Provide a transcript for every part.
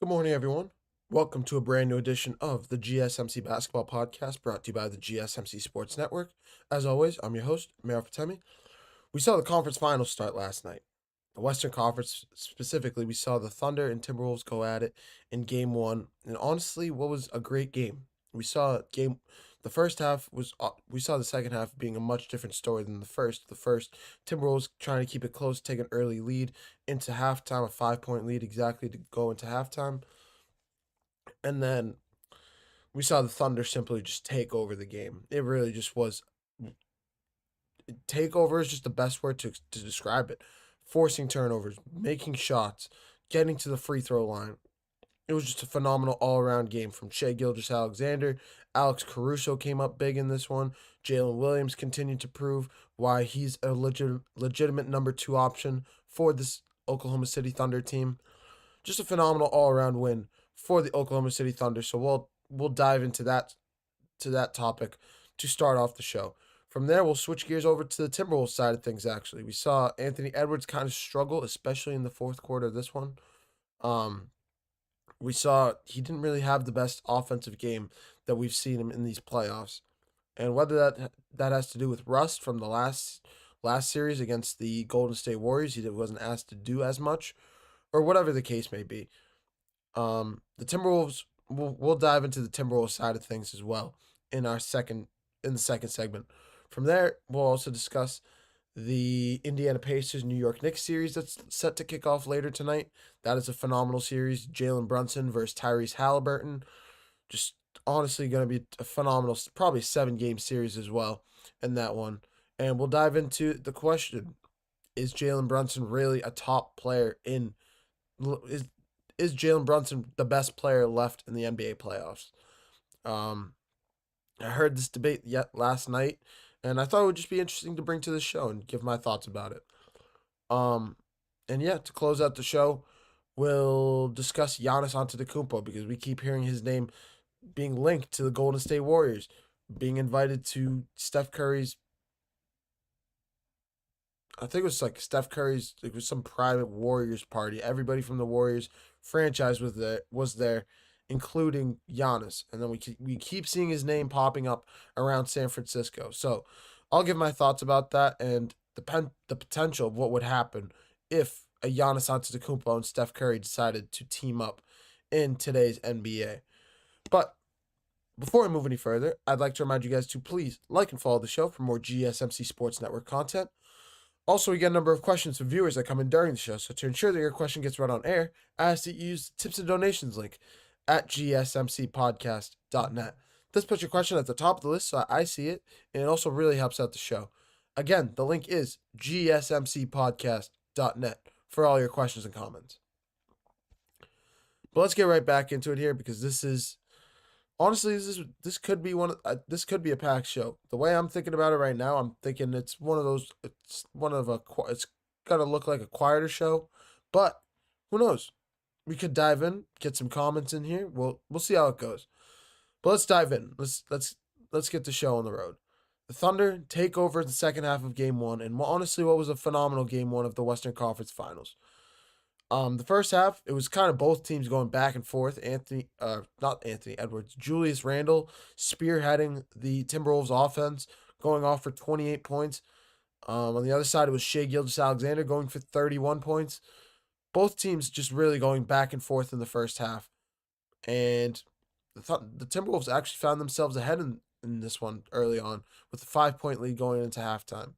Good morning, everyone. Welcome to a brand new edition of the GSMC Basketball Podcast brought to you by the GSMC Sports Network. As always, I'm your host, Mehrob Fatemi. We saw the conference finals start last night. The Western Conference, specifically, we saw the Thunder and Timberwolves go at it in game one. And honestly, what was a great game. The first half we saw the second half being a much different story than the first. The first, Timberwolves trying to keep it close, take an early lead into halftime, a 5 point lead exactly to go into halftime. And then we saw the Thunder simply just take over the game. It really just was. Takeover is just the best word to describe it. Forcing turnovers, making shots, getting to the free throw line. It was just a phenomenal all around game from Shai Gilgeous-Alexander. Alex Caruso came up big in this one. Jalen Williams continued to prove why he's a legitimate number two option for this Oklahoma City Thunder team. Just a phenomenal all around win for the Oklahoma City Thunder. So we'll dive into that topic to start off the show. From there, we'll switch gears over to the Timberwolves side of things. Actually, we saw Anthony Edwards kind of struggle, especially in the fourth quarter of this one. We saw he didn't really have the best offensive game that we've seen him in these playoffs, and whether that has to do with rust from the last series against the Golden State Warriors, he wasn't asked to do as much, or whatever the case may be. The Timberwolves. We'll dive into the Timberwolves side of things as well in the second segment. From there, we'll also discuss the Indiana Pacers New York Knicks series that's set to kick off later tonight. That is a phenomenal series. Jalen Brunson versus Tyrese Halliburton. Just honestly going to be a phenomenal, probably 7 game series as well in that one. And we'll dive into the question: is Jalen Brunson really a top player in? Is is Jalen Brunson the best player left in the NBA playoffs? Um, I heard this debate yet last night, and I thought it would just be interesting to bring to the show and give my thoughts about it. Um, and yeah, to close out the show, we'll discuss Giannis Antetokounmpo because we keep hearing his name being linked to the Golden State Warriors, being invited to Steph Curry's. I think it was like Steph Curry's. It was some private Warriors party. Everybody from the Warriors franchise was there, including Giannis. And then we keep seeing his name popping up around San Francisco. So I'll give my thoughts about that and the potential of what would happen if a Giannis Antetokounmpo and Steph Curry decided to team up in today's NBA. But before I move any further, I'd like to remind you guys to please like and follow the show for more GSMC Sports Network content. Also, we get a number of questions from viewers that come in during the show, so to ensure that your question gets read on air, I ask that you use the tips and donations link at gsmcpodcast.net. This puts your question at the top of the list so I see it, and it also really helps out the show. Again, the link is gsmcpodcast.net for all your questions and comments. But let's get right back into it here because honestly, this could be this could be a packed show. The way I'm thinking about it right now, I'm thinking it's one of those. It's gonna look like a quieter show, but who knows? We could dive in, get some comments in here. We'll see how it goes. But let's dive in. Let's get the show on the road. The Thunder take over the second half of Game One, and honestly, what was a phenomenal Game One of the Western Conference Finals. The first half, it was kind of both teams going back and forth. Not Anthony Edwards, Julius Randle spearheading the Timberwolves offense, going off for 28 points. On the other side, it was Shai Gilgeous-Alexander going for 31 points. Both teams just really going back and forth in the first half. And the Timberwolves actually found themselves ahead in this one early on with a 5 point lead going into halftime.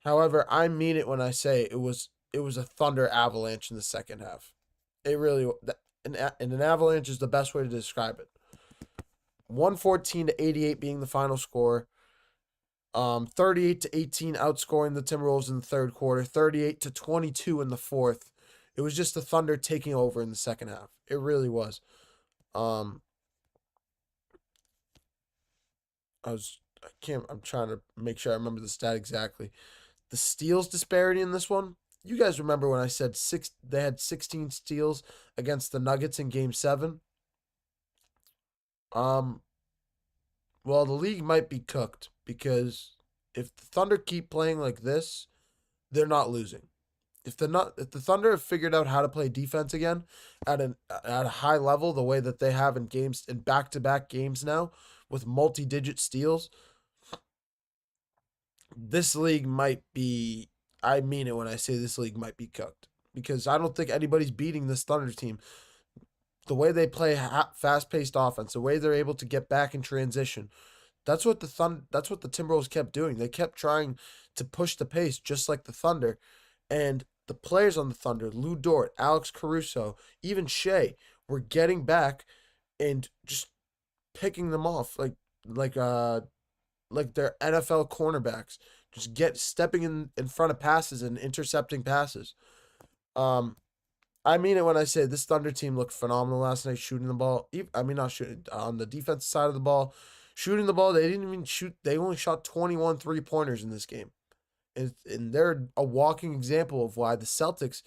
However, I mean it when I say it was a thunder avalanche in the second half. It really an avalanche is the best way to describe it. 114-88 being the final score. 38-18 outscoring the Timberwolves in the third quarter. 38-22 in the fourth. It was just the Thunder taking over in the second half. It really was. I'm trying to make sure I remember the stat exactly. The steals disparity in this one. You guys remember when I said they had 16 steals against the Nuggets in Game 7? Well, the league might be cooked because if the Thunder keep playing like this, they're not losing. if the Thunder have figured out how to play defense again at a high level, the way that they have in games in back to back games now with multi digit steals, this league might be. I mean it when I say this league might be cooked because I don't think anybody's beating this Thunder team. The way they play fast paced offense, the way they're able to get back in transition, That's what the Timberwolves kept doing. They kept trying to push the pace just like the Thunder, and the players on the Thunder, Lou Dort, Alex Caruso, even Shea, were getting back and just picking them off like uh like their NFL cornerbacks, just get stepping in front of passes and intercepting passes. Um, I mean it when I say this Thunder team looked phenomenal last night shooting the ball. I mean, not shooting on the defensive side of the ball, shooting the ball. They didn't even shoot. They only shot 21 3-pointers in this game, and they're a walking example of why the Celtics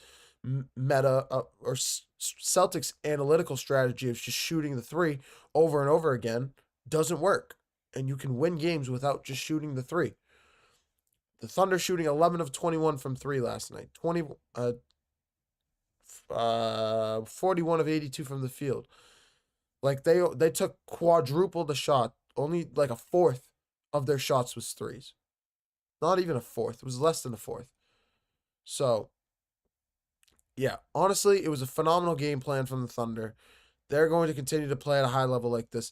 meta or Celtics analytical strategy of just shooting the three over and over again doesn't work, and you can win games without just shooting the three. The Thunder shooting 11 of 21 from three last night. 41 of 82 from the field. Like they took quadruple the shot. Only like a fourth of their shots was threes. Not even a fourth. It was less than a fourth. So, yeah, honestly, it was a phenomenal game plan from the Thunder. They're going to continue to play at a high level like this.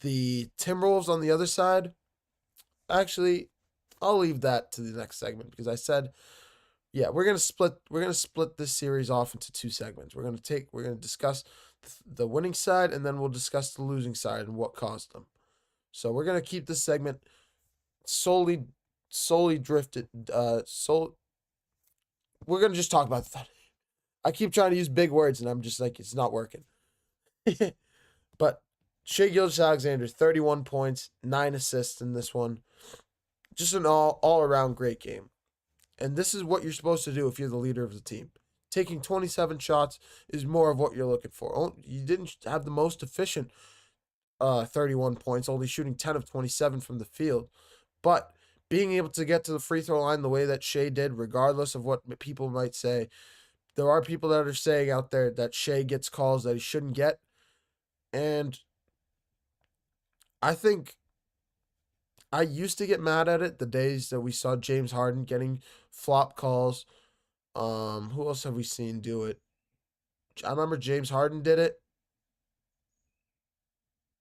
The Timberwolves on the other side, actually, I'll leave that to the next segment because I said, yeah, we're gonna split this series off into two segments. We're gonna discuss the winning side and then we'll discuss the losing side and what caused them. So we're gonna keep this segment solely solely drifted we're gonna just talk about the Thunder. I keep trying to use big words and I'm just like it's not working. But Shea Gilgeous-Alexander, 31 points, 9 assists in this one. Just an all around great game. And this is what you're supposed to do if you're the leader of the team. Taking 27 shots is more of what you're looking for. You didn't have the most efficient 31 points, only shooting 10 of 27 from the field. But being able to get to the free throw line the way that Shea did, regardless of what people might say, there are people that are saying out there that Shea gets calls that he shouldn't get. And I think I used to get mad at it the days that we saw James Harden getting flop calls. Who else have we seen do it? I remember James Harden did it.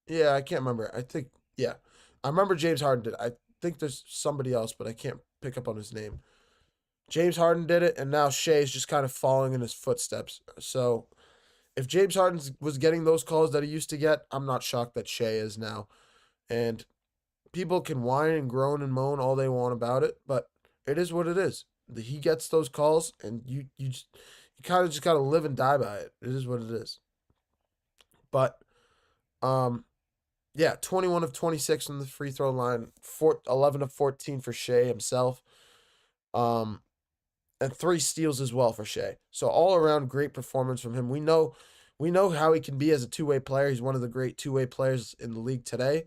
Yeah, I can't remember. I think yeah, I remember James Harden did it. I think there's somebody else, but I can't pick up on his name. James Harden did it, and now Shea's just kind of following in his footsteps. So if James Harden was getting those calls that he used to get, I'm not shocked that Shea is now. And people can whine and groan and moan all they want about it, but it is what it is. He gets those calls, and you kind of just gotta live and die by it. It is what it is. But um, yeah, 21 of 26 from the free throw line, 11 of 14 for Shea himself, um, and 3 steals as well for Shea. So all around great performance from him. We know how he can be as a two-way player. He's one of the great two-way players in the league today.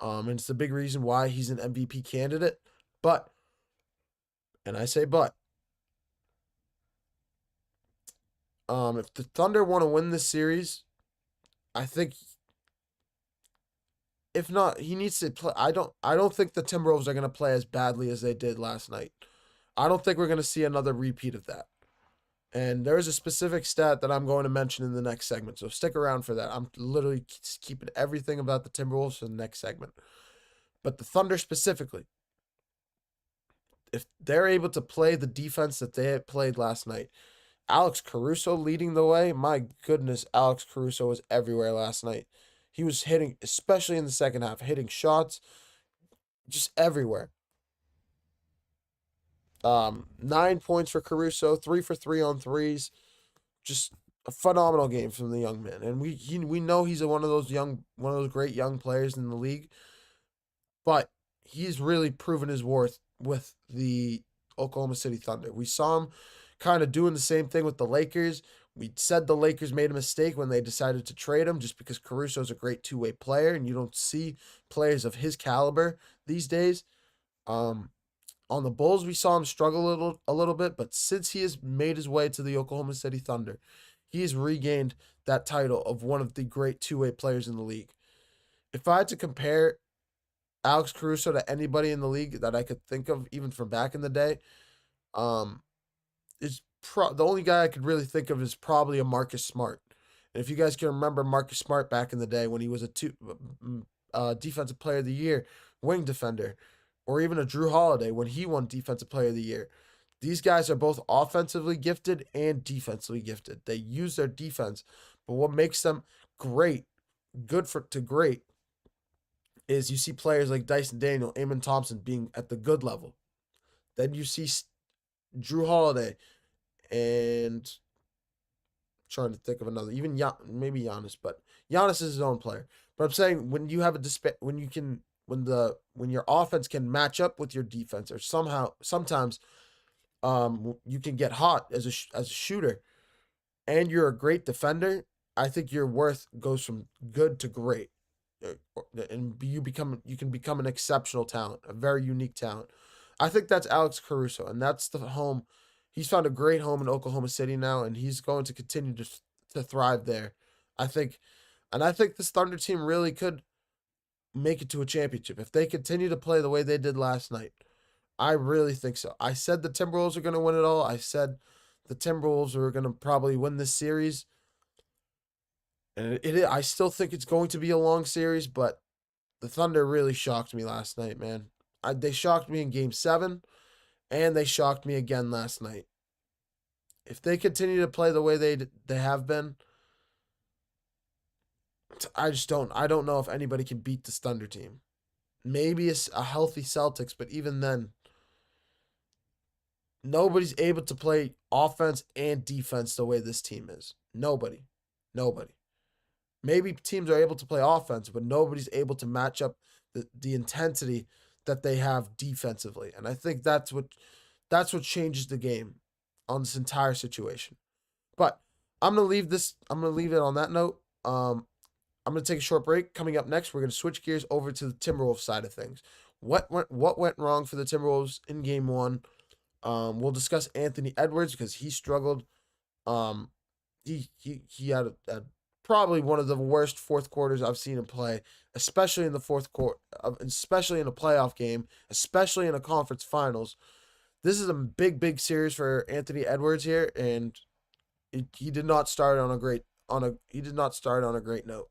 And it's the big reason why he's an MVP candidate. But, and I say but, if the Thunder want to win this series, I think if not, he needs to play. I don't think the Timberwolves are gonna play as badly as they did last night. I don't think we're gonna see another repeat of that. And there's a specific stat that I'm going to mention in the next segment. So stick around for that. I'm literally keeping everything about the Timberwolves for the next segment. But the Thunder specifically, if they're able to play the defense that they had played last night, Alex Caruso leading the way. My goodness, Alex Caruso was everywhere last night. He was hitting, especially in the second half, hitting shots just everywhere. 9 points for Caruso, 3 for 3 on threes. Just a phenomenal game from the young man. And we know he's one of those great young players in the league. But he's really proven his worth with the Oklahoma City Thunder. We saw him kind of doing the same thing with the Lakers. We said the Lakers made a mistake when they decided to trade him just because Caruso is a great two-way player and you don't see players of his caliber these days. Um, On the Bulls, we saw him struggle a little bit, but since he has made his way to the Oklahoma City Thunder, he has regained that title of one of the great two-way players in the league. If I had to compare Alex Caruso to anybody in the league that I could think of, even from back in the day, um, the only guy I could really think of is probably a Marcus Smart. And if you guys can remember Marcus Smart back in the day when he was a defensive player of the year, wing defender, or even a Drew Holiday when he won defensive player of the year. These guys are both offensively gifted and defensively gifted. They use their defense, but what makes them great, to great, is you see players like Dyson Daniel, Amen Thompson being at the good level. Then you see Drew Holiday and trying to think of another, even maybe Giannis, but Giannis is his own player. But I'm saying when you have when your offense can match up with your defense, or sometimes you can get hot as a shooter, and you're a great defender, I think your worth goes from good to great, and you can become an exceptional talent, a very unique talent. I think that's Alex Caruso, and that's the home. He's found a great home in Oklahoma City now, and he's going to continue to thrive there. I think, and I think this Thunder team really could make it to a championship if they continue to play the way they did last night. I really think so. I said the Timberwolves are going to win it all. I said the Timberwolves are going to probably win this series. And I still think it's going to be a long series, but the Thunder really shocked me last night, man. They shocked me in Game 7, and they shocked me again last night. If they continue to play the way they have been, I don't know if anybody can beat this Thunder team. Maybe a healthy Celtics, but even then, nobody's able to play offense and defense the way this team is. Nobody. Maybe teams are able to play offense, but nobody's able to match up the intensity that they have defensively. And I think that's what changes the game on this entire situation. But I'm gonna leave it on that note. I'm gonna take a short break. Coming up next, we're gonna switch gears over to the Timberwolves side of things. What went wrong for the Timberwolves in Game 1? We'll discuss Anthony Edwards because he struggled. He had probably one of the worst fourth quarters I've seen him play, especially in the fourth quarter, especially in a playoff game, especially in a conference finals. This is a big series for Anthony Edwards here, and he did not start on a great note.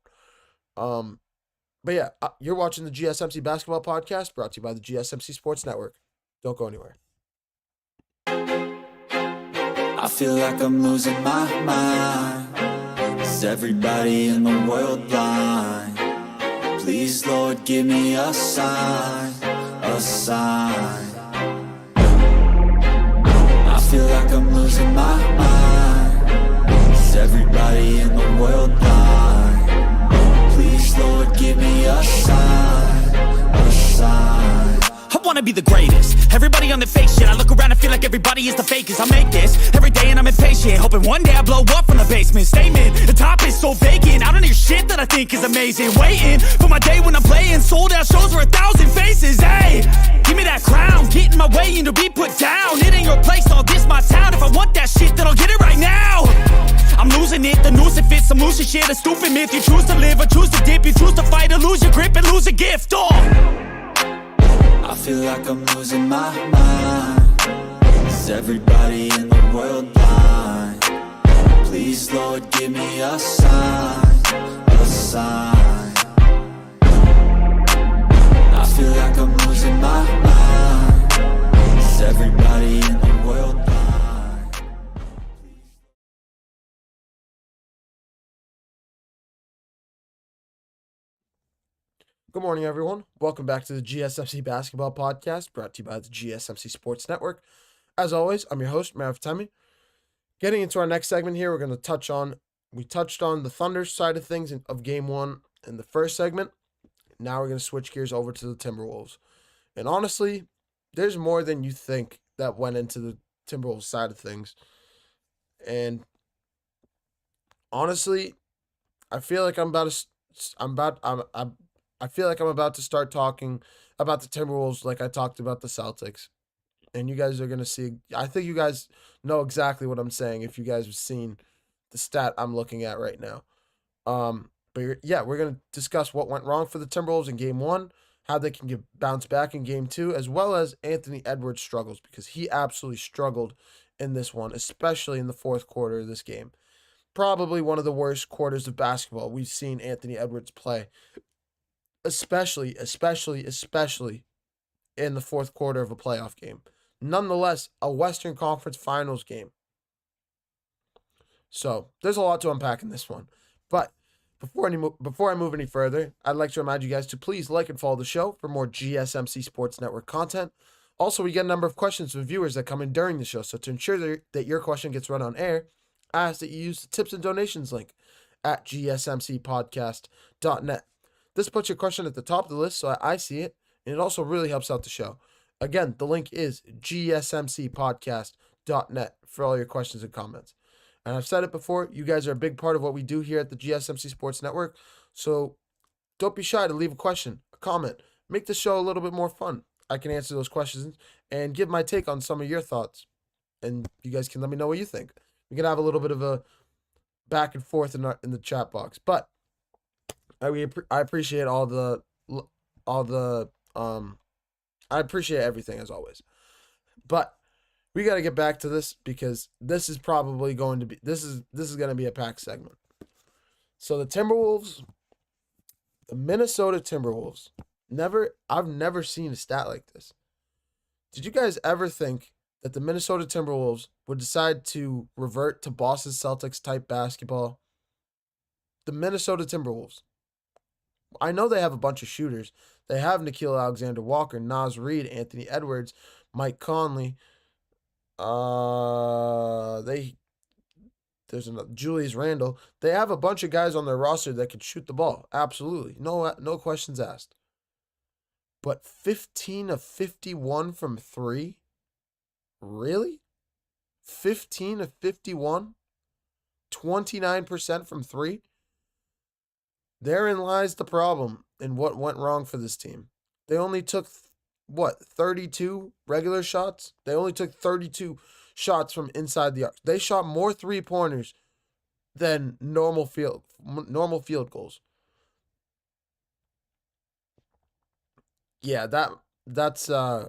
But yeah, you're watching the GSMC Basketball Podcast, brought to you by the GSMC Sports Network. Don't go anywhere. I feel like I'm losing my mind. Is everybody in the world blind? Please, Lord, give me a sign, a sign. I feel like I'm losing my mind. Is everybody in the world blind? Please, Lord, give me a sign, a sign. I wanna be the greatest. Everybody on the fake shit. I look around and feel like everybody is the fakest. I make this every day and I'm impatient, hoping one day I blow up from the basement. Statement, the top is so vacant. I don't hear shit that I think is amazing. Waiting for my day when I'm playing sold out shows for 1,000 faces. Hey, give me that crown, get in my way and to be put down. It ain't your place, all this my town. If I want that shit, then I'll get it right now. I'm losing it, the noose it fits. I'm losing shit, a stupid myth. You choose to live or choose to dip. You choose to fight or lose your grip and lose a gift. I feel like I'm losing my mind. Is everybody in the world blind? Please, Lord, give me a sign, a sign. I feel like I'm losing my mind. Is everybody in the world blind? Good morning, everyone. Welcome back to the GSMC Basketball Podcast, brought to you by the GSMC Sports Network. As always, I'm your host, Mehrob Fatemi. Getting into our next segment here, we're going to we touched on the Thunder side of things of Game 1 in the first segment. Now we're going to switch gears over to the Timberwolves. And honestly, there's more than you think that went into the Timberwolves side of things. And honestly, I feel like I'm about to start talking about the Timberwolves like I talked about the Celtics. And you guys are going to see, I think you guys know exactly what I'm saying if you guys have seen the stat I'm looking at right now. But we're going to discuss what went wrong for the Timberwolves in game 1, how they can bounce back in game 2, as well as Anthony Edwards' struggles, because he absolutely struggled in this one, especially in the fourth quarter of this game. Probably one of the worst quarters of basketball we've seen Anthony Edwards play, especially in the fourth quarter of a playoff game. Nonetheless, a Western Conference Finals game. So there's a lot to unpack in this one. But before I move any further, I'd like to remind you guys to please like and follow the show for more GSMC Sports Network content. Also, we get a number of questions from viewers that come in during the show. So to ensure that your question gets run on air, I ask that you use the tips and donations link at gsmcpodcast.net. This puts your question at the top of the list so I see it, and it also really helps out the show. Again, the link is gsmcpodcast.net for all your questions and comments. And I've said it before, you guys are a big part of what we do here at the GSMC Sports Network, so don't be shy to leave a question, a comment. Make the show a little bit more fun. I can answer those questions and give my take on some of your thoughts, and you guys can let me know what you think. We can have a little bit of a back and forth in the chat box, but I appreciate I appreciate everything as always. But we got to get back to this because this is probably going to be this is going to be a packed segment. So the Minnesota Timberwolves. I've never seen a stat like this. Did you guys ever think that the Minnesota Timberwolves would decide to revert to Boston Celtics type basketball? The Minnesota Timberwolves. I know they have a bunch of shooters. They have Nickeil Alexander-Walker, Naz Reid, Anthony Edwards, Mike Conley. There's another Julius Randle. They have a bunch of guys on their roster that can shoot the ball. Absolutely. No questions asked. But 15 of 51 from 3? Really? 15 of 51? 29% from 3? Therein lies the problem in what went wrong for this team. They only took, 32 regular shots? They only took 32 shots from inside the arc. They shot more three-pointers than normal field goals. Yeah, that's I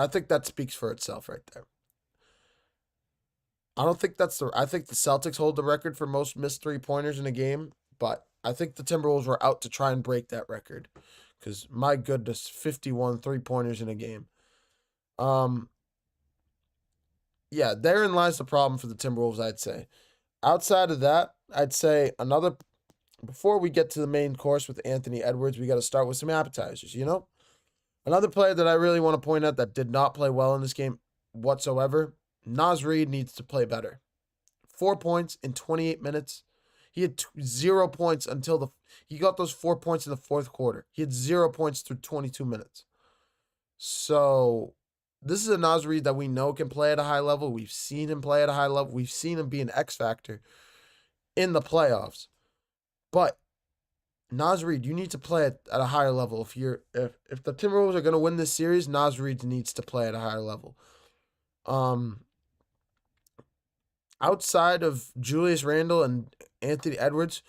think that speaks for itself right there. I think the Celtics hold the record for most missed three-pointers in a game, but I think the Timberwolves were out to try and break that record. Because, my goodness, 51 three-pointers in a game. Yeah, therein lies the problem for the Timberwolves, I'd say. Outside of that, I'd say before we get to the main course with Anthony Edwards, we got to start with some appetizers, Another player that I really want to point out that did not play well in this game whatsoever, Naz Reid needs to play better. 4 points in 28 minutes. He had 0 points until he got those 4 points in the fourth quarter. He had 0 points through 22 minutes. So this is a Naz Reid that we know can play at a high level. We've seen him play at a high level. We've seen him be an X factor in the playoffs. But Naz Reid, you need to play at a higher level. If the Timberwolves are going to win this series, Naz Reid needs to play at a higher level. Outside of Julius Randle and Anthony Edwards,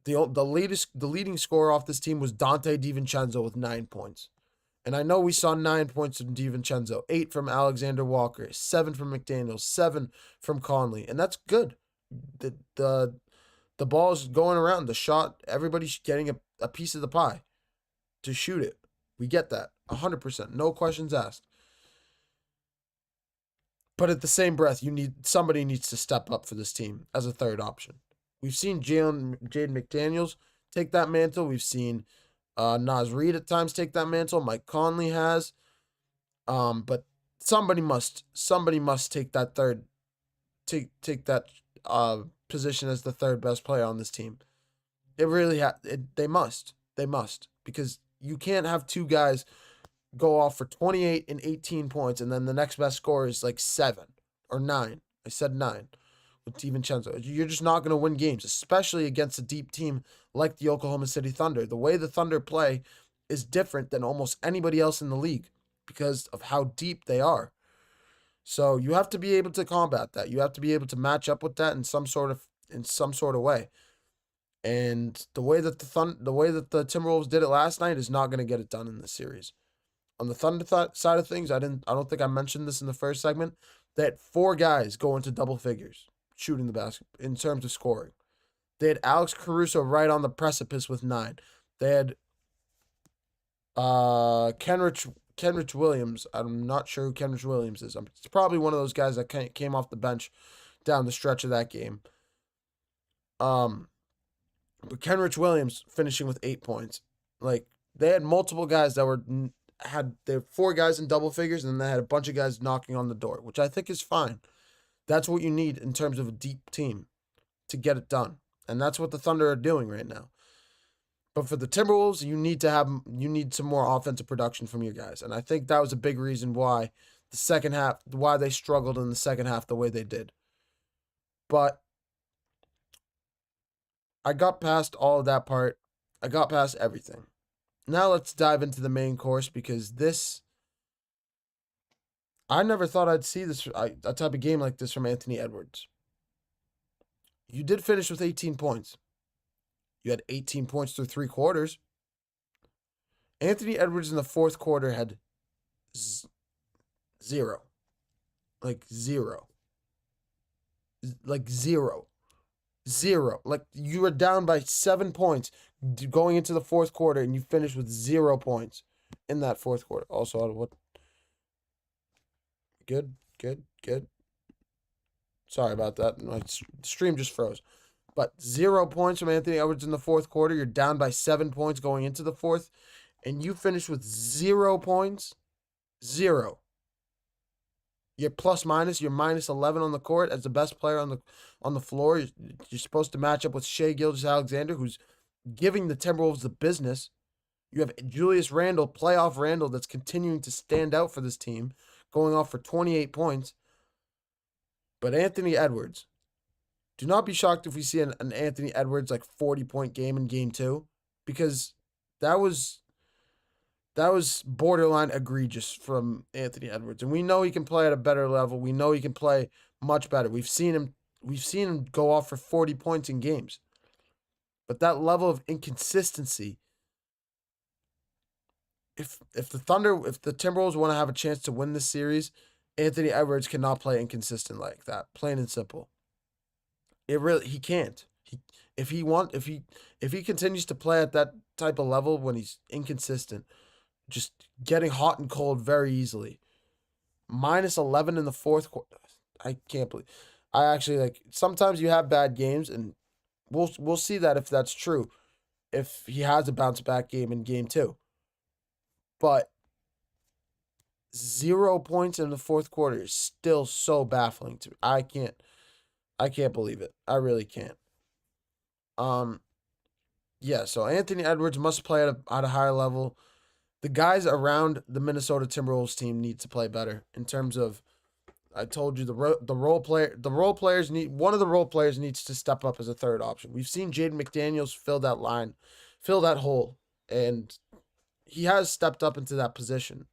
the leading scorer off this team was Dante DiVincenzo with 9 points. And I know we saw 9 points from DiVincenzo, 8 from Alexander Walker, 7 from McDaniels, 7 from Conley, and that's good. The ball is going around. The shot, everybody's getting a piece of the pie to shoot it. We get that, 100%, no questions asked. But at the same breath, somebody needs to step up for this team as a third option. We've seen Jaden McDaniels take that mantle. We've seen Naz Reid at times take that mantle. Mike Conley has. But somebody must take that position as the third best player on this team. It really they must, because you can't have two guys go off for 28 and 18 points and then the next best score is like 7 or 9. I said 9 with DiVincenzo. You're just not going to win games, especially against a deep team like the Oklahoma City Thunder. The way the Thunder play is different than almost anybody else in the league. because of how deep they are. So you have to be able to combat that. You have to be able to match up with that in some sort of way. And the way that the Timberwolves did it last night is not going to get it done in this series. On the Thunder side of things, I don't think I mentioned this in the first segment. They had 4 guys go into double figures shooting the basket in terms of scoring. They had Alex Caruso right on the precipice with 9. They had Kenrich Williams. I'm not sure who Kenrich Williams is. It's probably one of those guys that came off the bench down the stretch of that game. But Kenrich Williams finishing with 8 points. Like, they had multiple guys that they had 4 guys in double figures, and then they had a bunch of guys knocking on the door, which I think is fine. That's what you need in terms of a deep team to get it done. And that's what the Thunder are doing right now. But for the Timberwolves, you need some more offensive production from your guys. And I think that was a big reason why why they struggled in the second half the way they did. But I got past all of that part. I got past everything. Now let's dive into the main course, because I never thought I'd see a type of game like this from Anthony Edwards. You did finish with 18 points. You had 18 points through 3 quarters. Anthony Edwards in the fourth quarter had 0. Like 0. Like 0. 0. Like, you were down by 7 points going into the fourth quarter, and you finished with 0 points in that fourth quarter. Also, out of what? Good. Sorry about that. My stream just froze. But 0 points from Anthony Edwards in the fourth quarter. You're down by 7 points going into the fourth, and you finished with 0 points. 0. You're plus minus. You're minus 11 on the court as the best player on the floor. You're supposed to match up with Shai Gilgeous-Alexander, who's giving the Timberwolves the business. You have Julius Randle, playoff Randle, that's continuing to stand out for this team, going off for 28 points. But Anthony Edwards, do not be shocked if we see an Anthony Edwards 40-point game in Game 2, because that was borderline egregious from Anthony Edwards, and we know he can play at a better level. We know he can play much better. We've seen him go off for 40 points in games, but that level of inconsistency. If the Timberwolves want to have a chance to win this series, Anthony Edwards cannot play inconsistent like that. Plain and simple. He can't. If he continues to play at that type of level when he's inconsistent, just getting hot and cold very easily. Minus 11 in the fourth quarter. I can't believe. I actually sometimes you have bad games, and we'll see that if that's true. If he has a bounce back game in Game 2. But 0 points in the fourth quarter is still so baffling to me. I can't believe it. I really can't. Yeah, so Anthony Edwards must play at a higher level. The guys around the Minnesota Timberwolves team need to play better in terms of, I told you, one of the role players needs to step up as a third option. We've seen Jaden McDaniels fill that hole, and he has stepped up into that position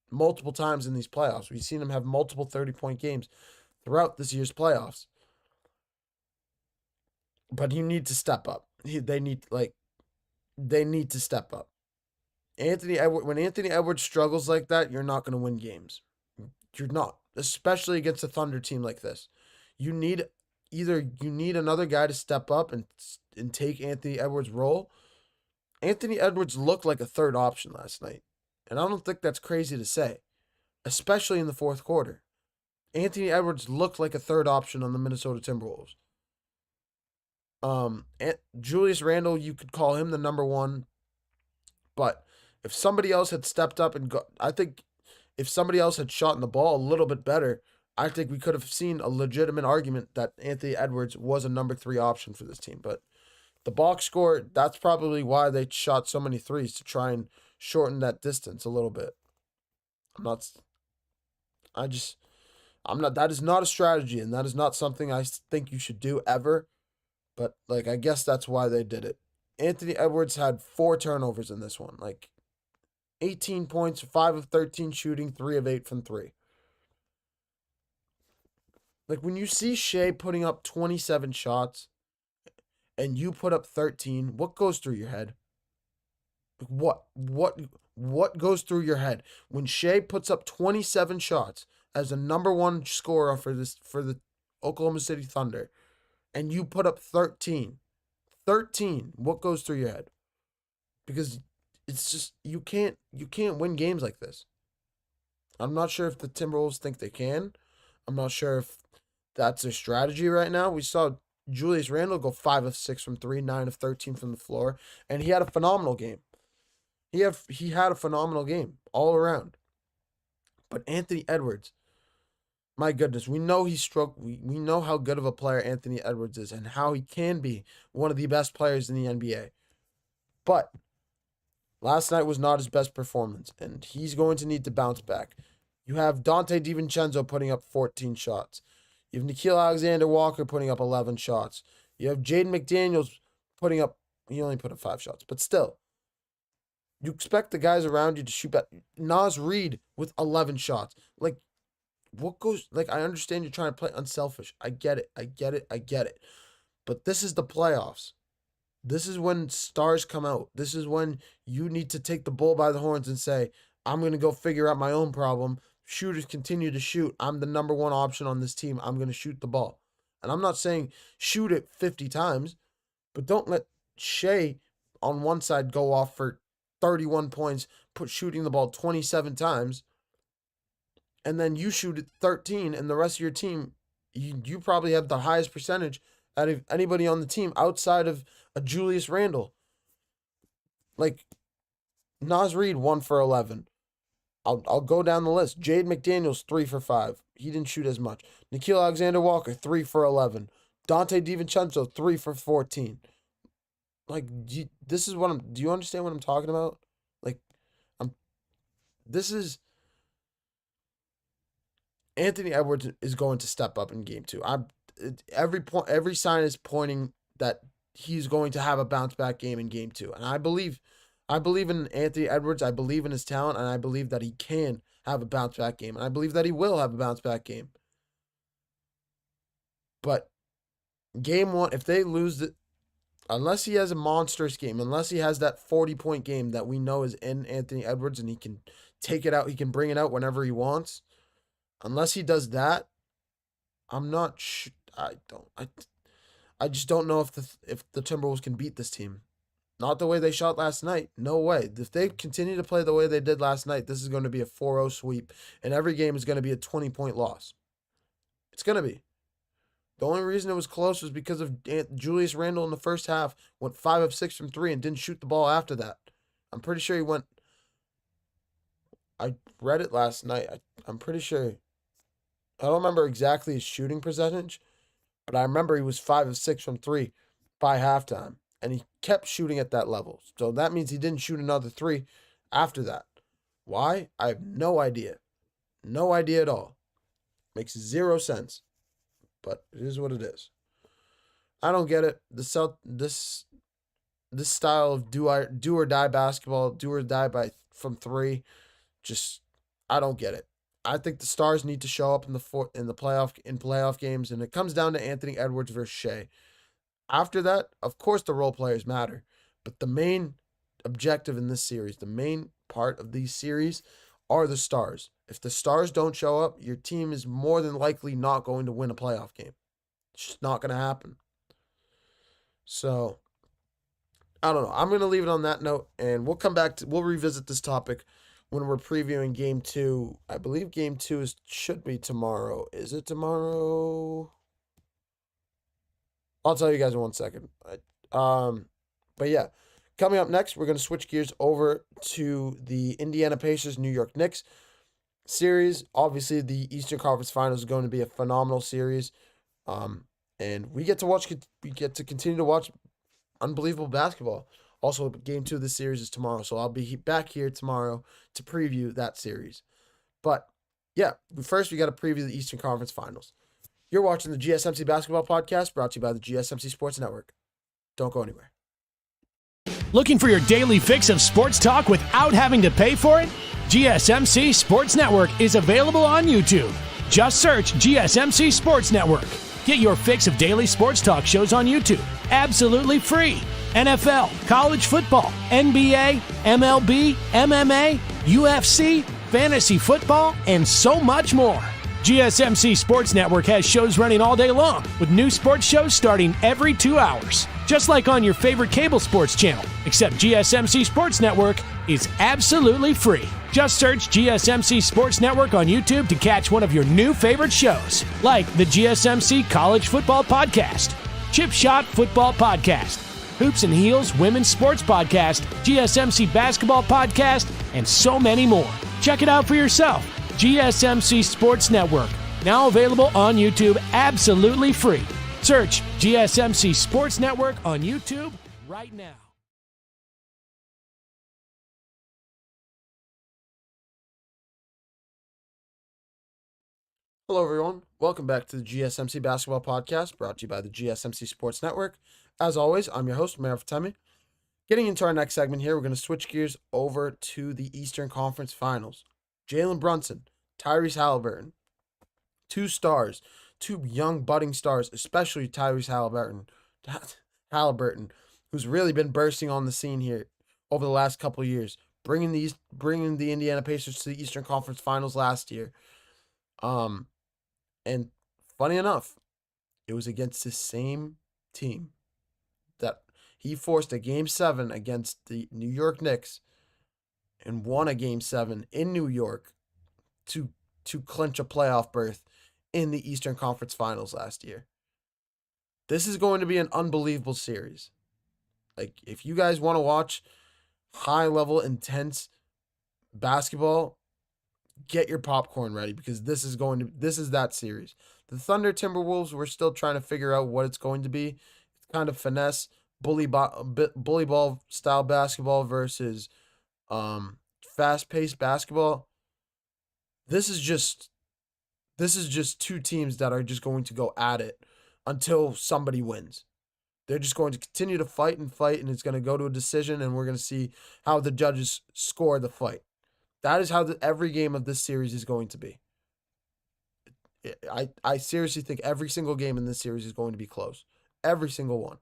multiple times in these playoffs. We've seen him have multiple 30-point games throughout this year's playoffs. But you need to step up. They need to step up. When Anthony Edwards struggles like that, you're not going to win games. You're not, especially against a Thunder team like this. You need another guy to step up and take Anthony Edwards' role. Anthony Edwards looked like a third option last night, and I don't think that's crazy to say, especially in the fourth quarter. Anthony Edwards looked like a third option on the Minnesota Timberwolves. Julius Randle, you could call him the number one, but if somebody else had stepped up I think if somebody else had shot in the ball a little bit better, I think we could have seen a legitimate argument that Anthony Edwards was a number 3 option for this team. But the box score, that's probably why they shot so many threes, to try and shorten that distance a little bit. That is not a strategy, and that is not something I think you should do ever. But, I guess that's why they did it. Anthony Edwards had 4 turnovers in this one. 18 points, 5 of 13 shooting, 3 of 8 from 3. Like, when you see Shea putting up 27 shots and you put up 13, what goes through your head? What goes through your head when Shea puts up 27 shots as the number one scorer for the Oklahoma City Thunder, and you put up 13? 13. What goes through your head? Because it's just you can't win games like this. I'm not sure if the Timberwolves think they can. I'm not sure if that's their strategy right now. We saw Julius Randle go 5 of 6 from 3, 9 of 13 from the floor, and he had a phenomenal game. He had a phenomenal game all around. But Anthony Edwards, my goodness, we know he's we know how good of a player Anthony Edwards is and how he can be one of the best players in the NBA. But last night was not his best performance, and he's going to need to bounce back. You have Dante DiVincenzo putting up 14 shots. You have Nickeil Alexander-Walker putting up 11 shots. You have Jaden McDaniels putting up, he only put up 5 shots, but still. You expect the guys around you to shoot better. Naz Reid with 11 shots. Like, what goes, like, I understand you're trying to play unselfish. I get it. But this is the playoffs. This is when stars come out. This is when you need to take the bull by the horns and say, I'm going to go figure out my own problem. Shooters continue to shoot. I'm the number one option on this team. I'm going to shoot the ball. And I'm not saying shoot it 50 times, but don't let Shea on one side go off for 31 points, shooting the ball 27 times, and then you shoot it 13, and the rest of your team, you probably have the highest percentage out of anybody on the team outside of a Julius Randle. Like, Naz Reid, 1 for 11. I'll go down the list. Jaden McDaniels, 3 for 5. He didn't shoot as much. Nickeil Alexander-Walker, 3 for 11. Dante DiVincenzo, 3 for 14. Like, do you understand what I'm talking about? Like, this is, Anthony Edwards is going to step up in game 2. Every sign is pointing that he's going to have a bounce back game in game 2. And I believe in Anthony Edwards. I believe in his talent, and I believe that he can have a bounce back game. And I believe that he will have a bounce back game. But game 1, if they lose it, unless he has a monstrous game, unless he has that 40-point game that we know is in Anthony Edwards and he can take it out, he can bring it out whenever he wants. Unless he does that, I'm not I just don't know if the Timberwolves can beat this team. Not the way they shot last night. No way. If they continue to play the way they did last night, this is going to be a 4-0 sweep, and every game is going to be a 20-point loss. It's going to be. The only reason it was close was because of Julius Randle in the first half went 5 of 6 from 3 and didn't shoot the ball after that. I'm pretty sure he went. I read it last night. I'm pretty sure. I don't remember exactly his shooting percentage, but I remember he was 5 of 6 from 3 by halftime, and he kept shooting at that level. So that means he didn't shoot another 3 after that. Why? I have no idea. No idea at all. Makes 0 sense. But it is what it is. I don't get it. This style of do or die basketball, do or die from 3, just I don't get it. I think the stars need to show up in playoff games, and it comes down to Anthony Edwards versus Shea. After that, of course, the role players matter, but the main objective in this series, the main part of these series, are the stars. If the stars don't show up, your team is more than likely not going to win a playoff game. It's just not going to happen. So, I don't know. I'm going to leave it on that note, and we'll revisit this topic when we're previewing game 2. I believe game 2 should be tomorrow. Is it tomorrow? I'll tell you guys in 1 second. But yeah, coming up next, we're going to switch gears over to the Indiana Pacers New York Knicks series. Obviously, the Eastern Conference Finals is going to be a phenomenal series, and we get to continue to watch unbelievable basketball. Also, game 2 of this series is tomorrow, so I'll be back here tomorrow to preview that series. But yeah, first we got to preview the Eastern Conference Finals. You're watching the GSMC Basketball Podcast, brought to you by the GSMC Sports Network. Don't go anywhere. Looking for your daily fix of sports talk without having to pay for it? GSMC Sports Network is available on YouTube. Just search GSMC Sports Network. Get your fix of daily sports talk shows on YouTube, absolutely free. NFL, college football, NBA, MLB, MMA, UFC, fantasy football, and so much more. GSMC Sports Network has shows running all day long, with new sports shows starting every 2 hours. Just like on your favorite cable sports channel, except GSMC Sports Network is absolutely free. Just search GSMC Sports Network on YouTube to catch one of your new favorite shows, like the GSMC College Football Podcast, Chip Shot Football Podcast, Hoops and Heels Women's Sports Podcast, GSMC Basketball Podcast, and so many more. Check it out for yourself. GSMC Sports Network, now available on YouTube absolutely free. Search GSMC Sports Network on YouTube right now. Hello, everyone. Welcome back to the GSMC Basketball Podcast, brought to you by the GSMC Sports Network. As always, I'm your host, Mehrob Fatemi. Getting into our next segment here, we're going to switch gears over to the Eastern Conference Finals. Jalen Brunson, Tyrese Halliburton, two stars, two young budding stars, especially Tyrese Halliburton, who's really been bursting on the scene here over the last couple of years, bringing the Indiana Pacers to the Eastern Conference Finals last year. And funny enough, it was against the same team that he forced a Game 7 against the New York Knicks and won a Game 7 in New York to clinch a playoff berth in the Eastern Conference Finals last year. This is going to be an unbelievable series. Like, if you guys want to watch high-level, intense basketball, get your popcorn ready, because this is that series. The Thunder Timberwolves, we're still trying to figure out what it's going to be. It's kind of finesse, bully ball style basketball versus fast-paced basketball. This is just two teams that are just going to go at it until somebody wins. They're just going to continue to fight, and it's going to go to a decision, and we're going to see how the judges score the fight. That is how every game of this series is going to be. I seriously think every single game in this series is going to be close. Every single one.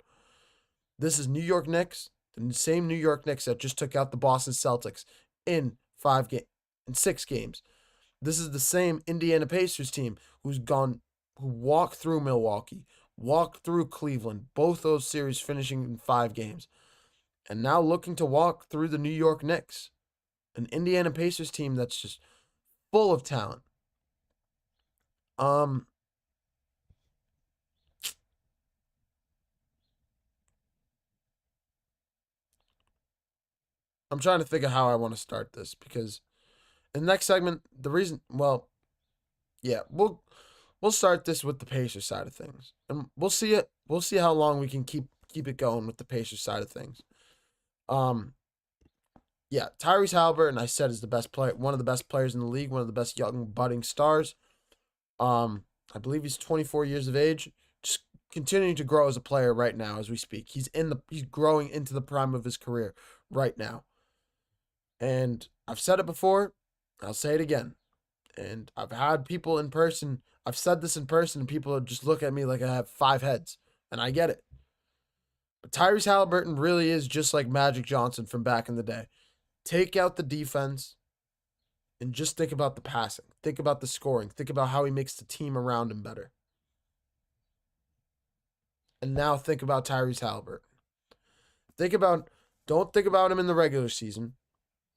This is New York Knicks, the same New York Knicks that just took out the Boston Celtics in 6 games. This is the same Indiana Pacers team who walked through Milwaukee, walked through Cleveland, both those series finishing in 5 games, and now looking to walk through the New York Knicks, an Indiana Pacers team that's just full of talent. I'm trying to think of how I want to start this, because in the next segment, we'll start this with the Pacers side of things, and we'll see how long we can keep it going with the Pacers side of things. Tyrese Halliburton, I said, is the best player, one of the best players in the league, one of the best young budding stars. I believe he's 24 years of age, just continuing to grow as a player right now as we speak. He's growing into the prime of his career right now. And I've said it before, I'll say it again. And I've had people in person, I've said this in person, and people just look at me like I have 5 heads. And I get it. But Tyrese Halliburton really is just like Magic Johnson from back in the day. Take out the defense and just think about the passing. Think about the scoring. Think about how he makes the team around him better. And now think about Tyrese Halliburton. Don't think about him in the regular season,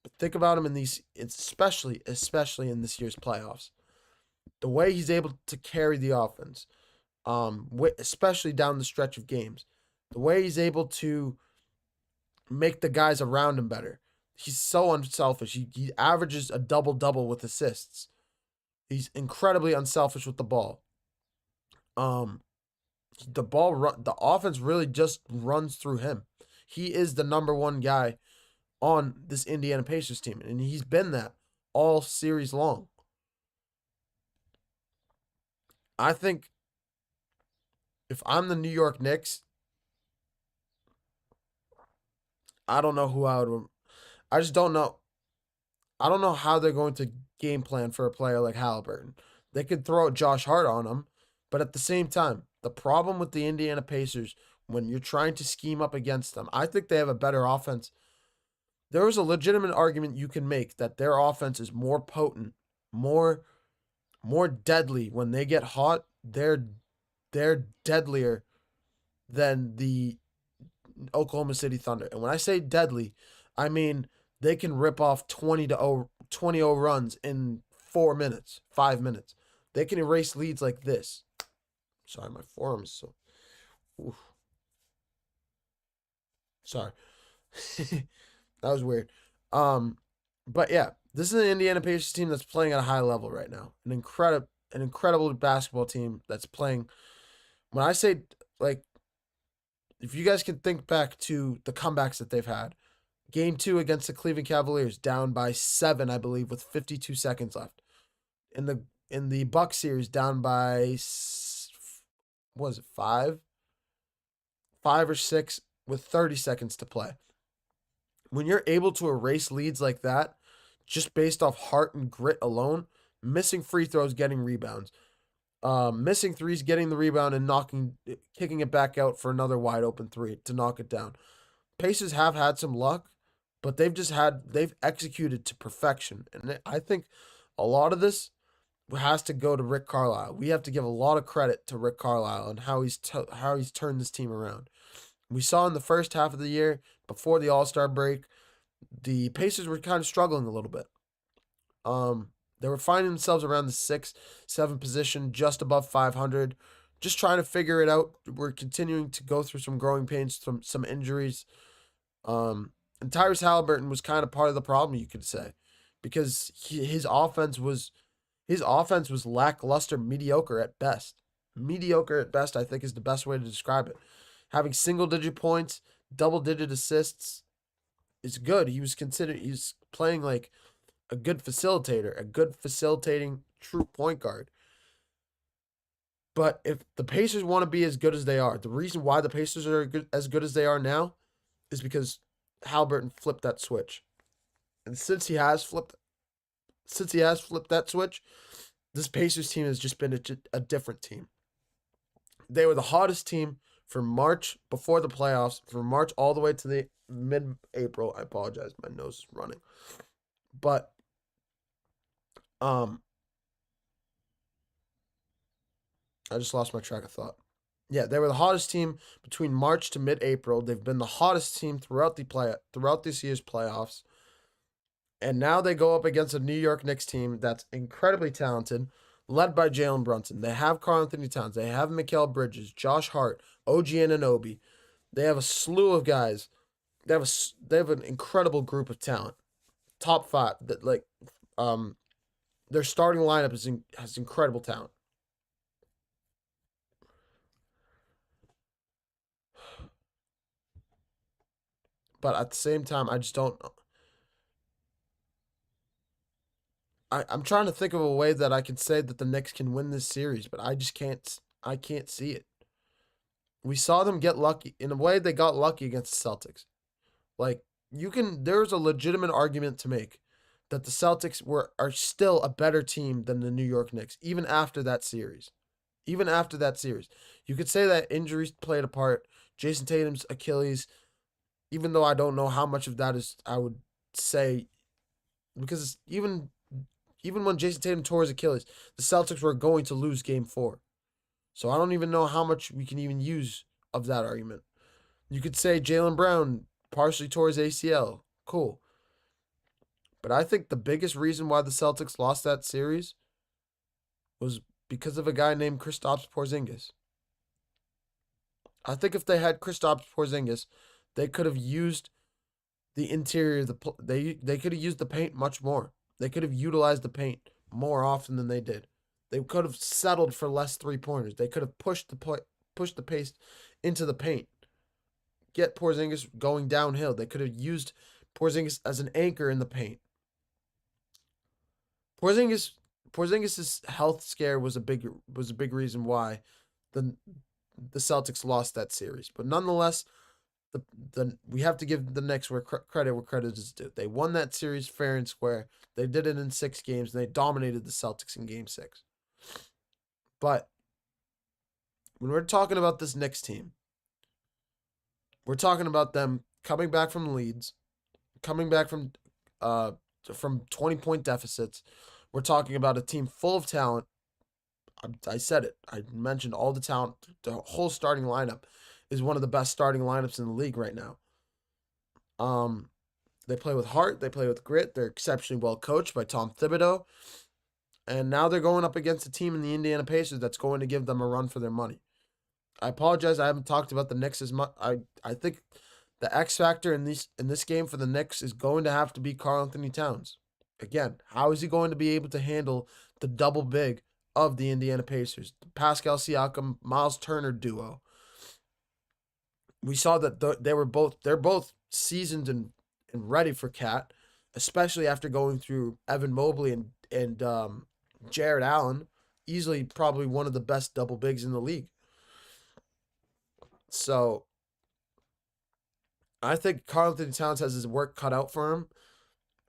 but think about him in these, especially in this year's playoffs. The way he's able to carry the offense, especially down the stretch of games. The way he's able to make the guys around him better. He's so unselfish. He averages a double-double with assists. He's incredibly unselfish with the ball. The offense really just runs through him. He is the number one guy on this Indiana Pacers team, and he's been that all series long. I think if I'm the New York Knicks, I don't know who I would. I just don't know. I don't know how they're going to game plan for a player like Halliburton. They could throw out Josh Hart on him, but at the same time, the problem with the Indiana Pacers when you're trying to scheme up against them, I think they have a better offense. There is a legitimate argument you can make that their offense is more potent, more deadly when they get hot. They're deadlier than the Oklahoma City Thunder. And when I say deadly, I mean they can rip off 20-0 runs in 4 minutes, 5 minutes. They can erase leads like this. Sorry, my forearm is so. Oof. Sorry. That was weird. But yeah, this is an Indiana Pacers team that's playing at a high level right now. An incredible basketball team that's playing. When I say, like, if you guys can think back to the comebacks that they've had, Game 2 against the Cleveland Cavaliers, down by 7, I believe, with 52 seconds left. In the Bucks series, down by what was it, 5 or 6 with 30 seconds to play. When you're able to erase leads like that, just based off heart and grit alone, missing free throws, getting rebounds, missing threes, getting the rebound, and kicking it back out for another wide open three to knock it down. Pacers have had some luck, but they've executed to perfection. And I think a lot of this has to go to Rick Carlisle. We have to give a lot of credit to Rick Carlisle and how he's turned this team around. We saw in the first half of the year, before the All-Star break, the Pacers were kind of struggling a little bit. They were finding themselves around the 6-7 position, just above 500, just trying to figure it out. We're continuing to go through some growing pains from some injuries. And Tyrese Halliburton was kind of part of the problem, you could say, because his offense was lackluster, mediocre at best. Mediocre at best, I think, is the best way to describe it. Having single-digit points, double-digit assists is good. He's playing like a good facilitator, a good facilitating true point guard. But if the Pacers want to be as good as they are, the reason why the Pacers are as good as they are now is because Halliburton flipped that switch. And since he has flipped that switch, this Pacers team has just been a different team. They were the hottest team from March before the playoffs, from March all the way to the mid-April. I apologize, my nose is running. But I just lost my track of thought. Yeah, they were the hottest team between March to mid-April. They've been the hottest team throughout this year's playoffs. And now they go up against a New York Knicks team that's incredibly talented, led by Jalen Brunson. They have Karl-Anthony Towns. They have Mikal Bridges, Josh Hart, OG Anunoby. They have a slew of guys. They have an incredible group of talent. Top 5. Their starting lineup has incredible talent. But at the same time, I just don't. I'm trying to think of a way that I can say that the Knicks can win this series, but I just can't. I can't see it. We saw them get lucky. In a way, they got lucky against the Celtics. There's a legitimate argument to make that the Celtics are still a better team than the New York Knicks, even after that series. Even after that series. You could say that injuries played a part. Jason Tatum's Achilles, even though I don't know how much of that is, I would say, because even when Jason Tatum tore his Achilles, the Celtics were going to lose Game 4. So I don't even know how much we can even use of that argument. You could say Jaylen Brown partially tore his ACL. Cool. But I think the biggest reason why the Celtics lost that series was because of a guy named Kristaps Porzingis. I think if they had Kristaps Porzingis, they could have used the interior. They could have used the paint much more. They could have utilized the paint more often than they did. They could have settled for less 3-pointers. They could have pushed the pace into the paint. Get Porzingis going downhill. They could have used Porzingis as an anchor in the paint. Porzingis' health scare was a big reason why the Celtics lost that series. But nonetheless, we have to give the Knicks credit where credit is due. They won that series fair and square. They did it in 6 games, and they dominated the Celtics in Game 6. But when we're talking about this Knicks team, we're talking about them coming back from leads, coming back from 20-point deficits. We're talking about a team full of talent. I said it. I mentioned all the talent. The whole starting lineup is one of the best starting lineups in the league right now. They play with heart. They play with grit. They're exceptionally well coached by Tom Thibodeau. And now they're going up against a team in the Indiana Pacers that's going to give them a run for their money. I apologize. I haven't talked about the Knicks as much. I think the X factor in this game for the Knicks is going to have to be Karl-Anthony Towns. Again, how is he going to be able to handle the double big of the Indiana Pacers, the Pascal Siakam, Miles Turner duo? We saw that they're both seasoned and ready for Cat, especially after going through Evan Mobley and Jared Allen, easily probably one of the best double bigs in the league. So I think Karl-Anthony Towns has his work cut out for him.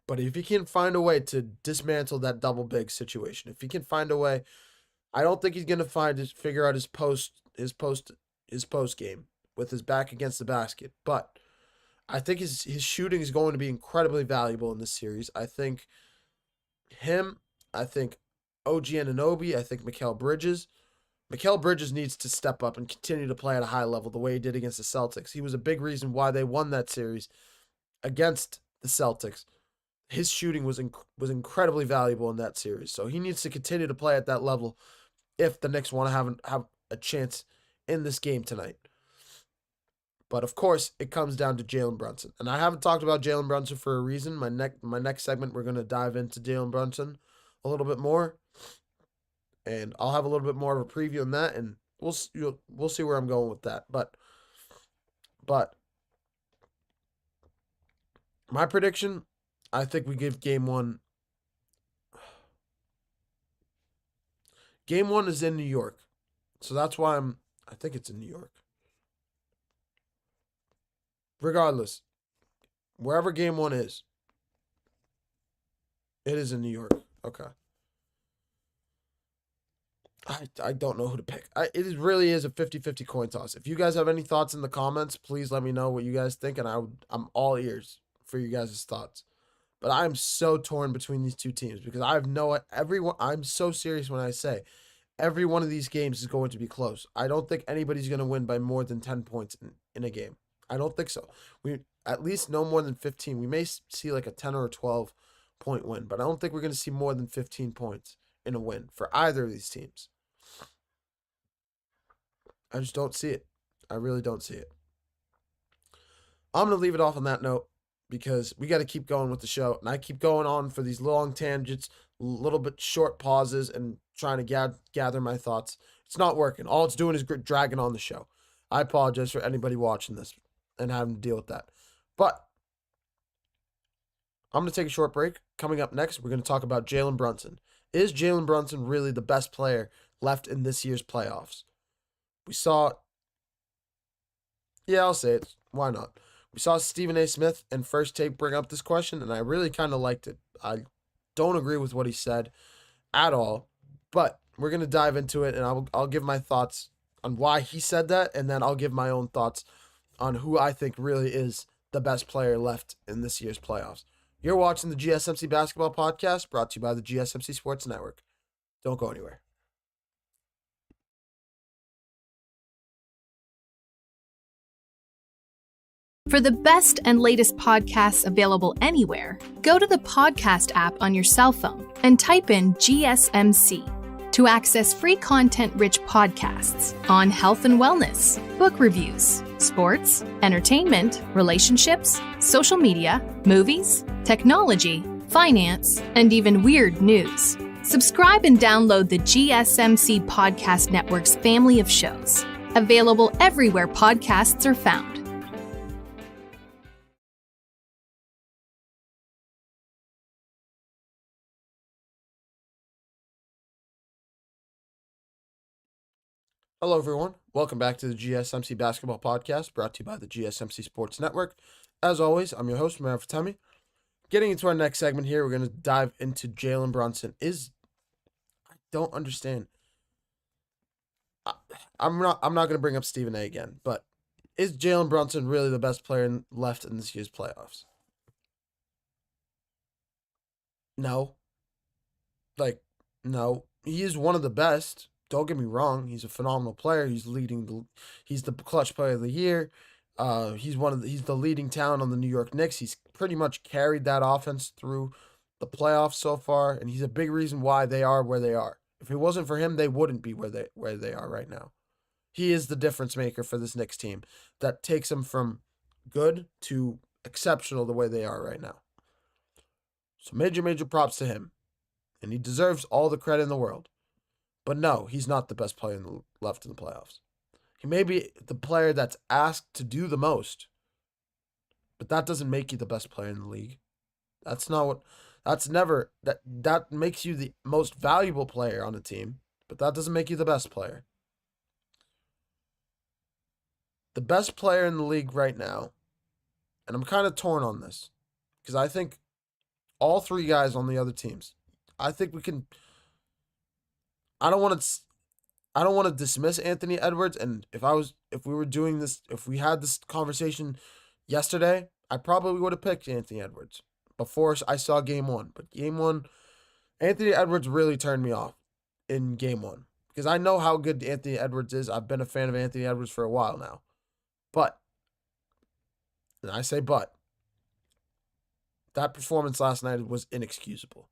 But if he can find a way to dismantle that double big situation, if he can find a way, I don't think he's gonna figure out his post game with his back against the basket. But I think his shooting is going to be incredibly valuable in this series. I think OG Anunoby, I think Mikal Bridges. Mikal Bridges needs to step up and continue to play at a high level the way he did against the Celtics. He was a big reason why they won that series against the Celtics. His shooting was incredibly valuable in that series. So he needs to continue to play at that level if the Knicks want to have a chance in this game tonight. But of course, it comes down to Jalen Brunson. And I haven't talked about Jalen Brunson for a reason. My next segment, we're going to dive into Jalen Brunson a little bit more. And I'll have a little bit more of a preview on that, and we'll see where I'm going with that. But my prediction, I think we give Game 1. Game 1 is in New York, so that's why I think it's in New York. Regardless, wherever Game 1 is, it is in New York. Okay. I don't know who to pick. It really is a 50-50 coin toss. If you guys have any thoughts in the comments, please let me know what you guys think, and I'm all ears for you guys' thoughts. But I'm so torn between these two teams because I'm so serious when I say every one of these games is going to be close. I don't think anybody's going to win by more than 10 points in a game. I don't think so. We at least no more than 15. We may see like a 10 or a 12 point win, but I don't think we're going to see more than 15 points in a win for either of these teams. I just don't see it. I really don't see it. I'm going to leave it off on that note because we got to keep going with the show. And I keep going on for these long tangents, little bit short pauses, and trying to gather my thoughts. It's not working. All it's doing is dragging on the show. I apologize for anybody watching this and having to deal with that. But I'm going to take a short break. Coming up next, we're going to talk about Jalen Brunson. Is Jalen Brunson really the best player left in this year's playoffs? We saw, I'll say it. Why not? We saw Stephen A. Smith and First Take bring up this question, and I really kind of liked it. I don't agree with what he said at all, but we're going to dive into it, and I'll give my thoughts on why he said that, and then I'll give my own thoughts on who I think really is the best player left in this year's playoffs. You're watching the GSMC Basketball Podcast, brought to you by the GSMC Sports Network. Don't go anywhere. For the best and latest podcasts available anywhere, go to the podcast app on your cell phone and type in GSMC to access free content-rich podcasts on health and wellness, book reviews, sports, entertainment, relationships, social media, movies, technology, finance, and even weird news. Subscribe and download the GSMC Podcast Network's family of shows, available everywhere podcasts are found. Hello, everyone. Welcome back to the GSMC Basketball Podcast, brought to you by the GSMC Sports Network. As always, I'm your host, Mehrob Fatemi. Getting into our next segment here, we're going to dive into Jalen Brunson. I don't understand. I'm not going to bring up Stephen A. again, but is Jalen Brunson really the best player left in this year's playoffs? No. No. He is one of the best. Don't get me wrong. He's a phenomenal player. He's the clutch player of the year. He's the leading talent on the New York Knicks. He's pretty much carried that offense through the playoffs so far, and he's a big reason why they are where they are. If it wasn't for him, they wouldn't be where they are right now. He is the difference maker for this Knicks team that takes them from good to exceptional the way they are right now. So major props to him, and he deserves all the credit in the world. But no, he's not the best player left in the playoffs. He may be the player that's asked to do the most, but that doesn't make you the best player in the league. That makes you the most valuable player on the team, but that doesn't make you the best player. The best player in the league right now, and I'm kind of torn on this, because I think all three guys on the other teams, I think we can. I don't want to dismiss Anthony Edwards, and if we had this conversation yesterday, I probably would have picked Anthony Edwards before I saw game one. But game one, Anthony Edwards really turned me off in game one because I know how good Anthony Edwards is. I've been a fan of Anthony Edwards for a while now. And I say but, that performance last night was inexcusable.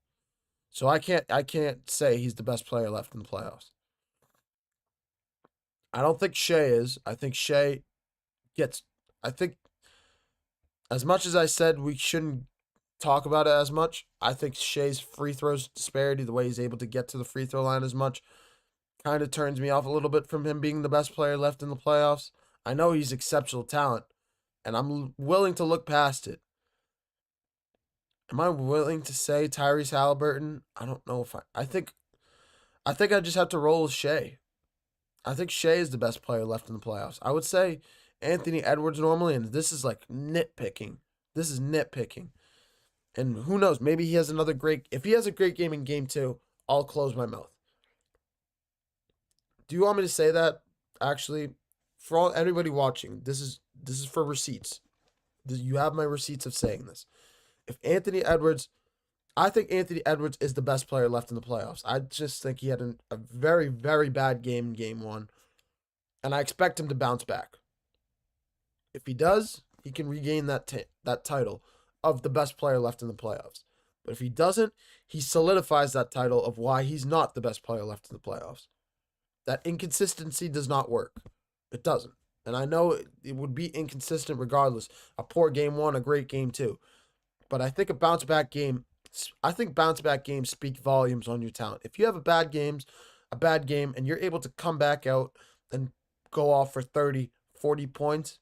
So I can't say he's the best player left in the playoffs. I don't think Shea is. I think as much as I said we shouldn't talk about it as much, I think Shea's free throws disparity, the way he's able to get to the free throw line as much, kind of turns me off a little bit from him being the best player left in the playoffs. I know he's exceptional talent, and I'm willing to look past it. Am I willing to say Tyrese Halliburton? I don't know if I think I just have to roll with Shea. I think Shea is the best player left in the playoffs. I would say Anthony Edwards normally, and this is like nitpicking. This is nitpicking. And who knows, maybe he has if he has a great game in game 2, I'll close my mouth. Do you want me to say that? Actually, for everybody watching, this is for receipts. You have my receipts of saying this. I think Anthony Edwards is the best player left in the playoffs. I just think he had a very, very bad game in game 1, and I expect him to bounce back. If he does, he can regain that title of the best player left in the playoffs. But if he doesn't, he solidifies that title of why he's not the best player left in the playoffs. That inconsistency does not work. It doesn't. And I know it would be inconsistent regardless. A poor game 1, a great game 2. But I think bounce back games speak volumes on your talent. If you have a bad game, and you're able to come back out and go off for 30, 40 points,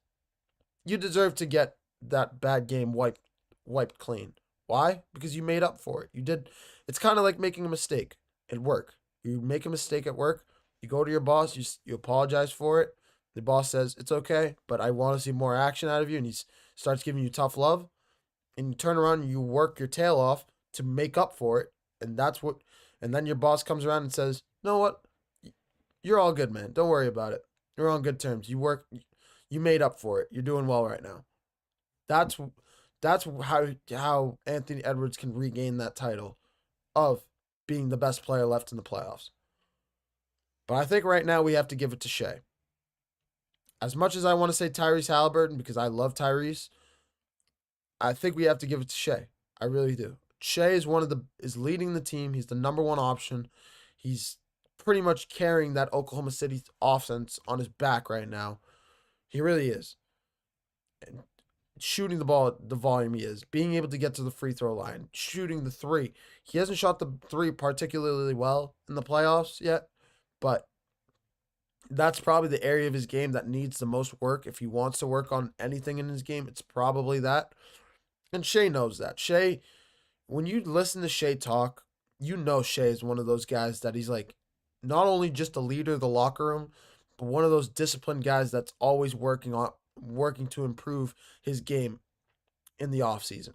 you deserve to get that bad game wiped clean. Why? Because you made up for it. You did. It's kind of like making a mistake at work. You make a mistake at work, you go to your boss, you apologize for it. The boss says, it's okay, but I want to see more action out of you, and he starts giving you tough love. And you turn around and you work your tail off to make up for it. And then your boss comes around and says, you know what? You're all good, man. Don't worry about it. You're on good terms. You made up for it. You're doing well right now. That's how Anthony Edwards can regain that title of being the best player left in the playoffs. But I think right now we have to give it to Shea. As much as I want to say Tyrese Halliburton because I love Tyrese, I think we have to give it to Shea. I really do. Shea is leading the team. He's the number one option. He's pretty much carrying that Oklahoma City offense on his back right now. He really is. And shooting the ball at the volume he is, being able to get to the free throw line, shooting the 3. He hasn't shot the 3 particularly well in the playoffs yet, but that's probably the area of his game that needs the most work. If he wants to work on anything in his game, it's probably that. And Shea knows that. Shea, when you listen to Shea talk, you know Shea is one of those guys that he's like, not only just a leader of the locker room, but one of those disciplined guys that's always working to improve his game in the offseason.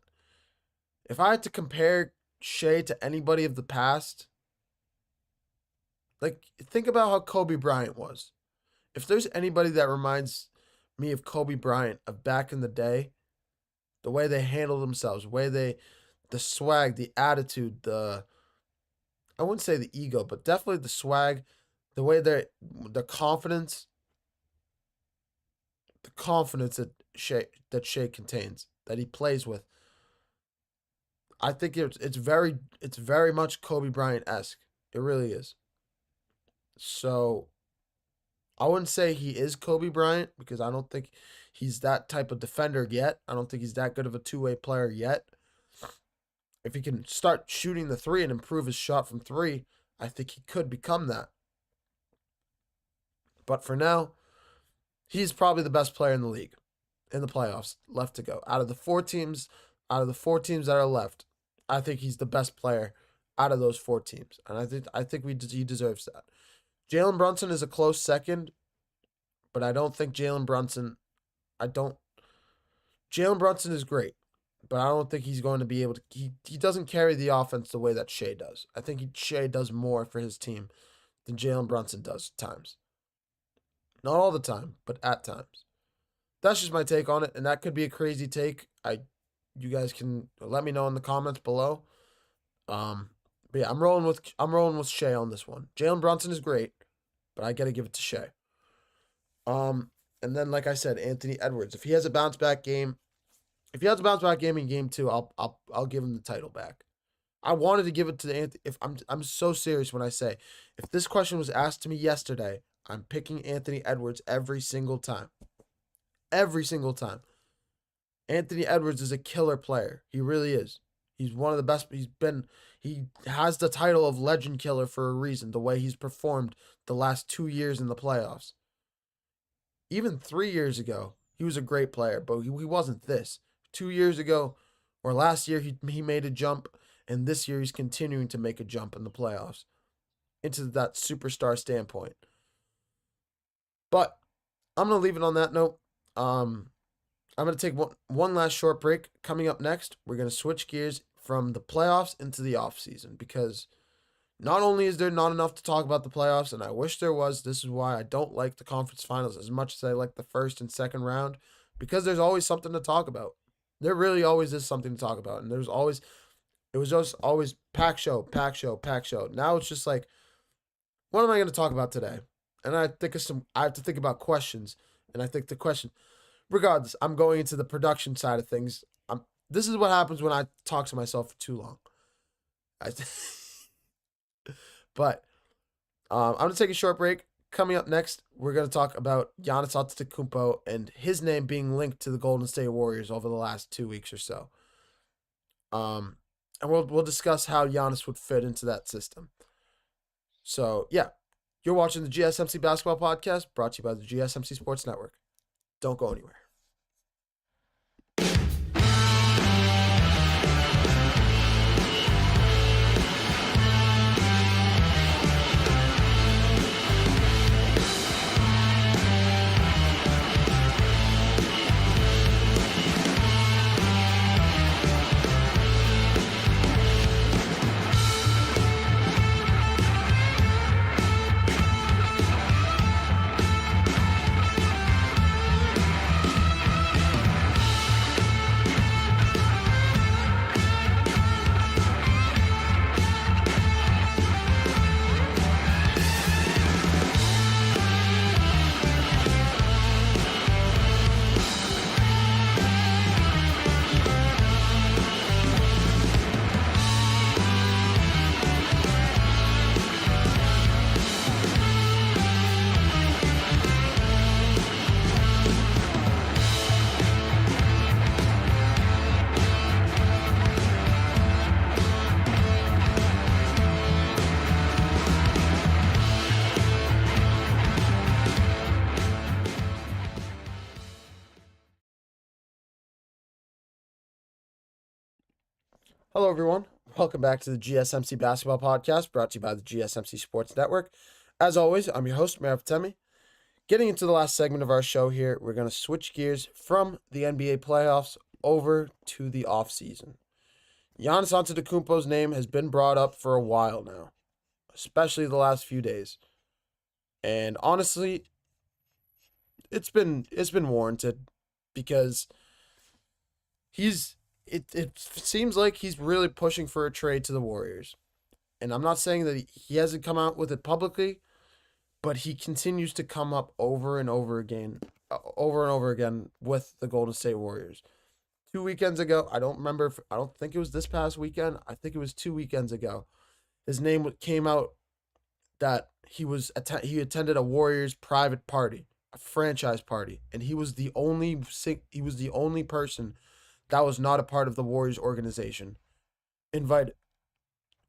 If I had to compare Shea to anybody of the past, like, think about how Kobe Bryant was. If there's anybody that reminds me of Kobe Bryant of back in the day, the way they handled themselves, the swag, the attitude, I wouldn't say the ego, but definitely the swag, the way the confidence that Shea contains, that he plays with. I think it's very much Kobe Bryant-esque. It really is. So I wouldn't say he is Kobe Bryant because I don't think he's that type of defender yet. I don't think he's that good of a two-way player yet. If he can start shooting the three and improve his shot from three, I think he could become that. But for now, he's probably the best player in the league in the playoffs left to go. Out of the four teams that are left, I think he's the best player out of those four teams. And I think he deserves that. Jalen Brunson is a close second, but I don't think Jalen Brunson is great, but I don't think he's going to be able to. He doesn't carry the offense the way that Shea does. I think Shea does more for his team than Jalen Brunson does at times. Not all the time, but at times. That's just my take on it, and that could be a crazy take. You guys can let me know in the comments below. But yeah, I'm rolling with Shea on this one. Jalen Brunson is great, but I gotta give it to Shea. And then, like I said, Anthony Edwards. If he has a bounce back game in game 2, I'll give him the title back. I wanted to give it to Anthony. If I'm so serious when I say, if this question was asked to me yesterday, I'm picking Anthony Edwards every single time. Every single time. Anthony Edwards is a killer player. He really is. He's one of the best. He has the title of legend killer for a reason, the way he's performed the last 2 years in the playoffs. Even 3 years ago, he was a great player, but he wasn't this. 2 years ago, or last year, he made a jump, and this year he's continuing to make a jump in the playoffs into that superstar standpoint. But I'm going to leave it on that note. I'm going to take one last short break. Coming up next, we're going to switch gears from the playoffs into the offseason because not only is there not enough to talk about the playoffs, and I wish there was, this is why I don't like the conference finals as much as I like the first and second round, because there's always something to talk about. There really always is something to talk about, and it was just always pack show. Now it's just like, what am I going to talk about today? And I have to think about questions, and I think the question, regardless, I'm going into the production side of things. This is what happens when I talk to myself for too long. But I'm going to take a short break. Coming up next, we're going to talk about Giannis Antetokounmpo and his name being linked to the Golden State Warriors over the last 2 weeks or so. And we'll discuss how Giannis would fit into that system. So, yeah, you're watching the GSMC Basketball Podcast, brought to you by the GSMC Sports Network. Don't go anywhere. Hello, everyone. Welcome back to the GSMC Basketball Podcast, brought to you by the GSMC Sports Network. As always, I'm your host, Mehrob Fatemi. Getting into the last segment of our show here, we're going to switch gears from the NBA playoffs over to the offseason. Giannis Antetokounmpo's name has been brought up for a while now, especially the last few days. And honestly, it's been warranted because it seems like he's really pushing for a trade to the Warriors. And I'm not saying that he hasn't come out with it publicly, but he continues to come up over and over again with the Golden State Warriors. 2 weekends ago, I don't think it was this past weekend. I think it was 2 weekends ago. His name came out that he attended a Warriors private party, a franchise party, and he was the only person that was not a part of the Warriors organization invited,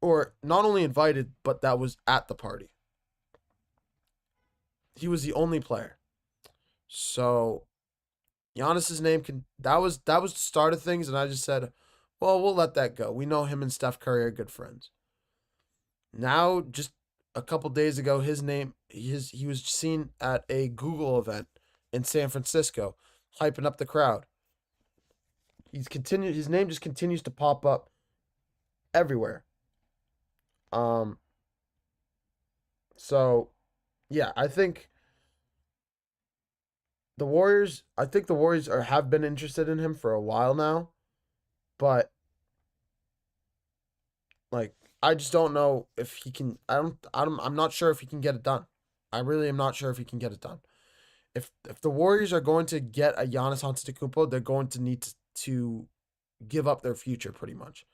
or not only invited, but that was at the party. He was the only player. So Giannis's name that was the start of things, and I just said, well, we'll let that go. We know him and Steph Curry are good friends. Now, just a couple days ago, he was seen at a Google event in San Francisco, hyping up the crowd. His name just continues to pop up everywhere. So yeah, I think the Warriors have been interested in him for a while now, but like I just don't know if he can. I'm not sure if he can get it done. I really am not sure if he can get it done. If the Warriors are going to get a Giannis Antetokounmpo, they're going to need to give up their future pretty much.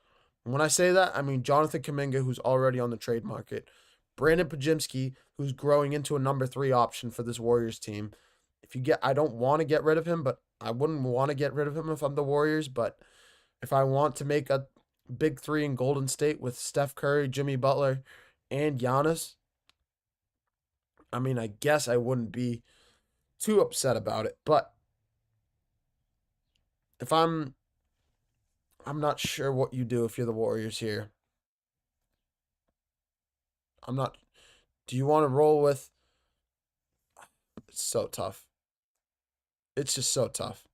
And when I say that, I mean Jonathan Kuminga, who's already on the trade market, Brandon Podziemski, who's growing into a number 3 option for this Warriors team. I don't want to get rid of him, but I wouldn't want to get rid of him if I'm the Warriors. But if I want to make a big 3 in Golden State with Steph Curry, Jimmy Butler, and Giannis, I mean, I guess I wouldn't be too upset about it. But if I'm not sure what you do if you're the Warriors here. Do you want to roll with? It's so tough. It's just so tough.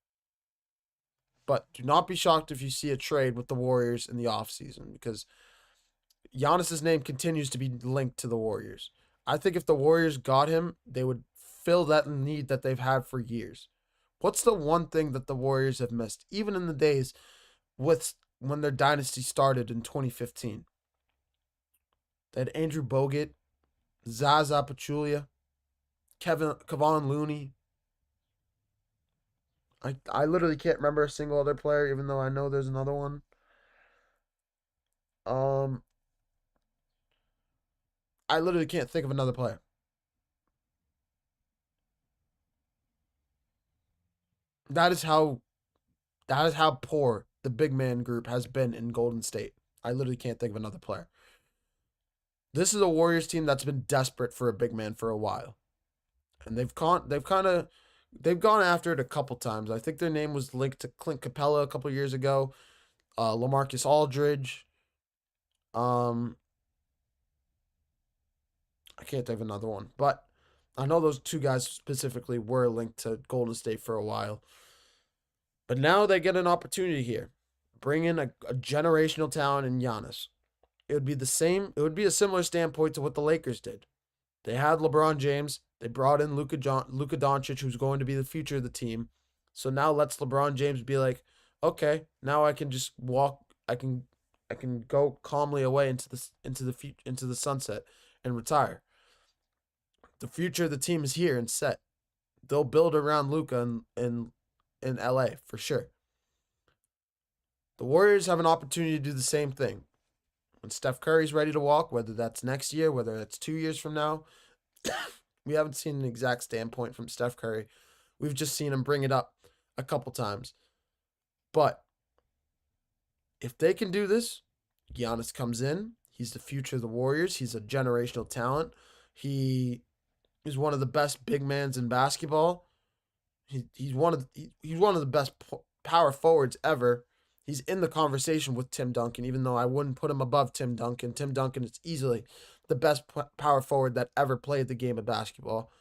But do not be shocked if you see a trade with the Warriors in the offseason, because Giannis's name continues to be linked to the Warriors. I think if the Warriors got him, they would fill that need that they've had for years. What's the one thing that the Warriors have missed, even in the days when their dynasty started in 2015? They had Andrew Bogut, Zaza Pachulia, Kevon Looney. I literally can't remember a single other player, even though I know there's another one. I literally can't think of another player. That is how poor the big man group has been in Golden State. I literally can't think of another player. This is a Warriors team that's been desperate for a big man for a while. And they've gone after it a couple times. I think their name was linked to Clint Capella a couple years ago. LaMarcus Aldridge. I can't think of another one. But I know those 2 guys specifically were linked to Golden State for a while. But now they get an opportunity here. Bring in a generational talent in Giannis. It would be a similar standpoint to what the Lakers did. They had LeBron James. They brought in Luka Doncic, who's going to be the future of the team. So now let's LeBron James be like, okay, now I can just walk. I can go calmly away into the sunset and retire. The future of the team is here and set. They'll build around Luka in LA for sure. The Warriors have an opportunity to do the same thing. When Steph Curry's ready to walk, whether that's next year, whether that's 2 years from now, we haven't seen an exact standpoint from Steph Curry. We've just seen him bring it up a couple times. But if they can do this, Giannis comes in. He's the future of the Warriors. He's a generational talent. He is one of the best big mans in basketball. He's one of the best power forwards ever. He's in the conversation with Tim Duncan, even though I wouldn't put him above Tim Duncan. Tim Duncan is easily the best power forward that ever played the game of basketball.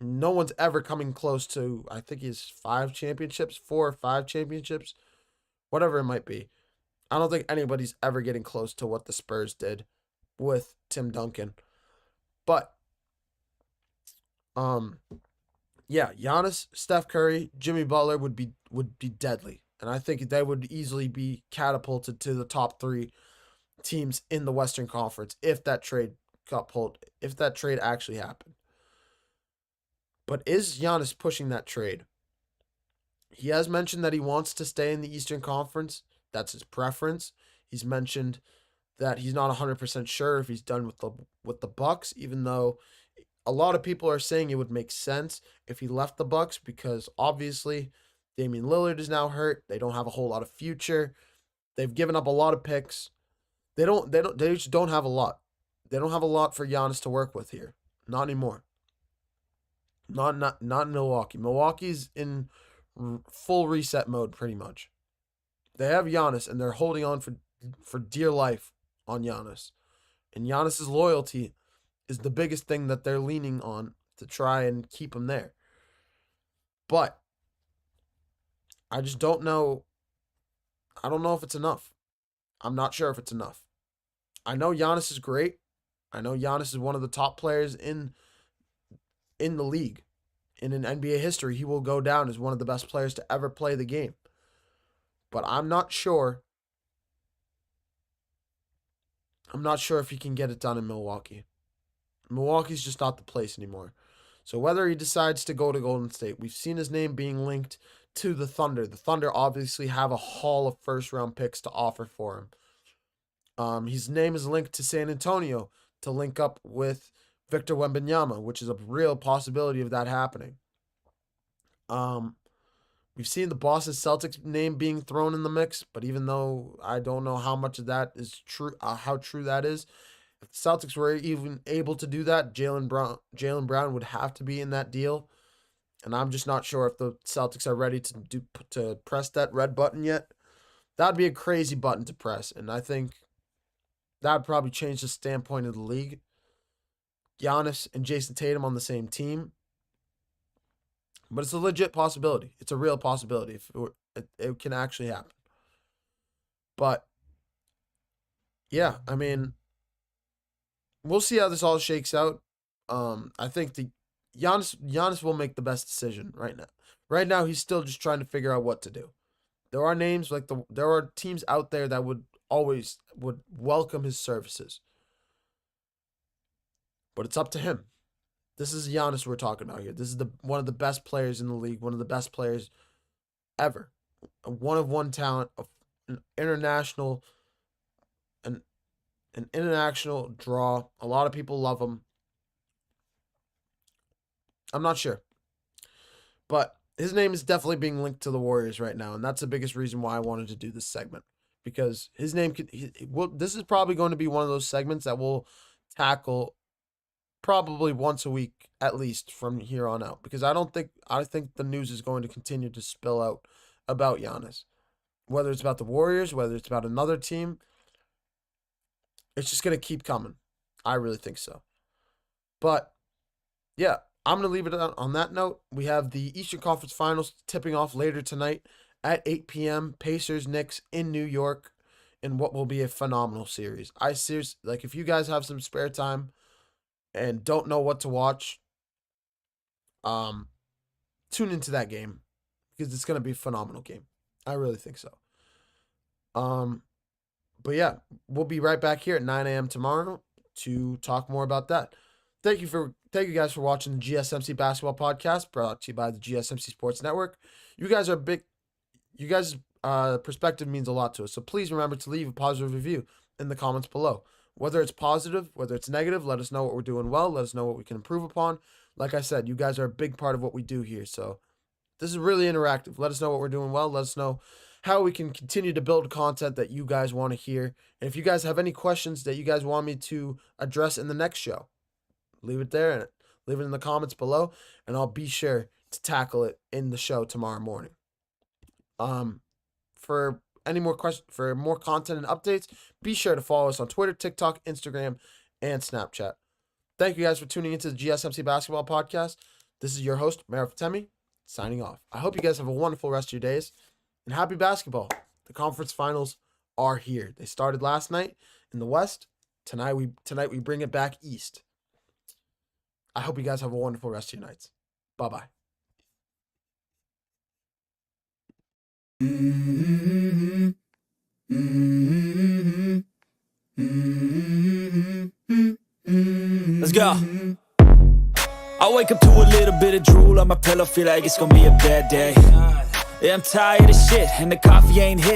No one's ever coming close to, I think he's 5 championships, 4 or 5 championships, whatever it might be. I don't think anybody's ever getting close to what the Spurs did with Tim Duncan. But, yeah, Giannis, Steph Curry, Jimmy Butler would be deadly. And I think they would easily be catapulted to the top 3 teams in the Western Conference if that trade got pulled, if that trade actually happened. But is Giannis pushing that trade? He has mentioned that he wants to stay in the Eastern Conference. That's his preference. He's mentioned that he's not 100% sure if he's done with the Bucks, even though a lot of people are saying it would make sense if he left the Bucks, because obviously Damian Lillard is now hurt. They don't have a whole lot of future. They've given up a lot of picks. They just don't have a lot. They don't have a lot for Giannis to work with here. Not anymore. Not in Milwaukee. Milwaukee's in full reset mode pretty much. They have Giannis and they're holding on for dear life on Giannis. And Giannis's loyalty is the biggest thing that they're leaning on to try and keep him there. But I just don't know. I don't know if it's enough. I'm not sure if it's enough. I know Giannis is great. I know Giannis is one of the top players in the league. In an NBA history, he will go down as one of the best players to ever play the game. But I'm not sure. I'm not sure if he can get it done in Milwaukee. Milwaukee's just not the place anymore. So whether he decides to go to Golden State, we've seen his name being linked to the Thunder. The Thunder obviously have a haul of first-round picks to offer for him. His name is linked to San Antonio to link up with Victor Wembanyama, which is a real possibility of that happening. We've seen the Boston Celtics name being thrown in the mix, but even though I don't know how much of that is true, how true that is, if the Celtics were even able to do that, Jaylen Brown would have to be in that deal, and I'm just not sure if the Celtics are ready to press that red button yet. That'd be a crazy button to press, and I think that would probably change the standpoint of the league. Giannis and Jason Tatum on the same team. But it's a legit possibility. It's a real possibility. If it can actually happen. But, yeah, I mean, we'll see how this all shakes out. I think Giannis will make the best decision right now. Right now, he's still just trying to figure out what to do. There are names there are teams out there that would welcome his services. But it's up to him. This is Giannis we're talking about here. This is one of the best players in the league, one of the best players ever. A one-of-one talent, an international draw. A lot of people love him. I'm not sure. But his name is definitely being linked to the Warriors right now, and that's the biggest reason why I wanted to do this segment. Because his name this is probably going to be one of those segments that we'll tackle probably once a week at least from here on out, because I think the news is going to continue to spill out about Giannis, whether it's about the Warriors, whether it's about another team. It's just going to keep coming. I really think so. But yeah, I'm going to leave it on that note. We have the Eastern Conference Finals tipping off later tonight at 8 p.m. Pacers Knicks in New York, in what will be a phenomenal series. If you guys have some spare time and don't know what to watch, tune into that game, because it's going to be a phenomenal game. I really think so. But yeah, we'll be right back here at 9 a.m. tomorrow to talk more about that. Thank you guys for watching the GSMC Basketball Podcast, brought to you by the GSMC Sports Network. You guys' perspective means a lot to us, so please remember to leave a positive review in the comments below. Whether it's positive, whether it's negative, let us know what we're doing well. Let us know what we can improve upon. Like I said, you guys are a big part of what we do here. So this is really interactive. Let us know what we're doing well. Let us know how we can continue to build content that you guys want to hear. And if you guys have any questions that you guys want me to address in the next show, leave it there and leave it in the comments below, and I'll be sure to tackle it in the show tomorrow morning. For more content and updates, be sure to follow us on Twitter, TikTok, Instagram, and Snapchat. Thank you guys for tuning into the GSMC Basketball Podcast. This is your host, Mehrob Fatemi, signing off. I hope you guys have a wonderful rest of your days, and happy basketball. The conference finals are here. They started last night in the West. Tonight we bring it back east. I hope you guys have a wonderful rest of your nights. Bye-bye. Let's go. I wake up to a little bit of drool on my pillow, feel like it's gonna be a bad day. Yeah, I'm tired of shit and the coffee ain't hit.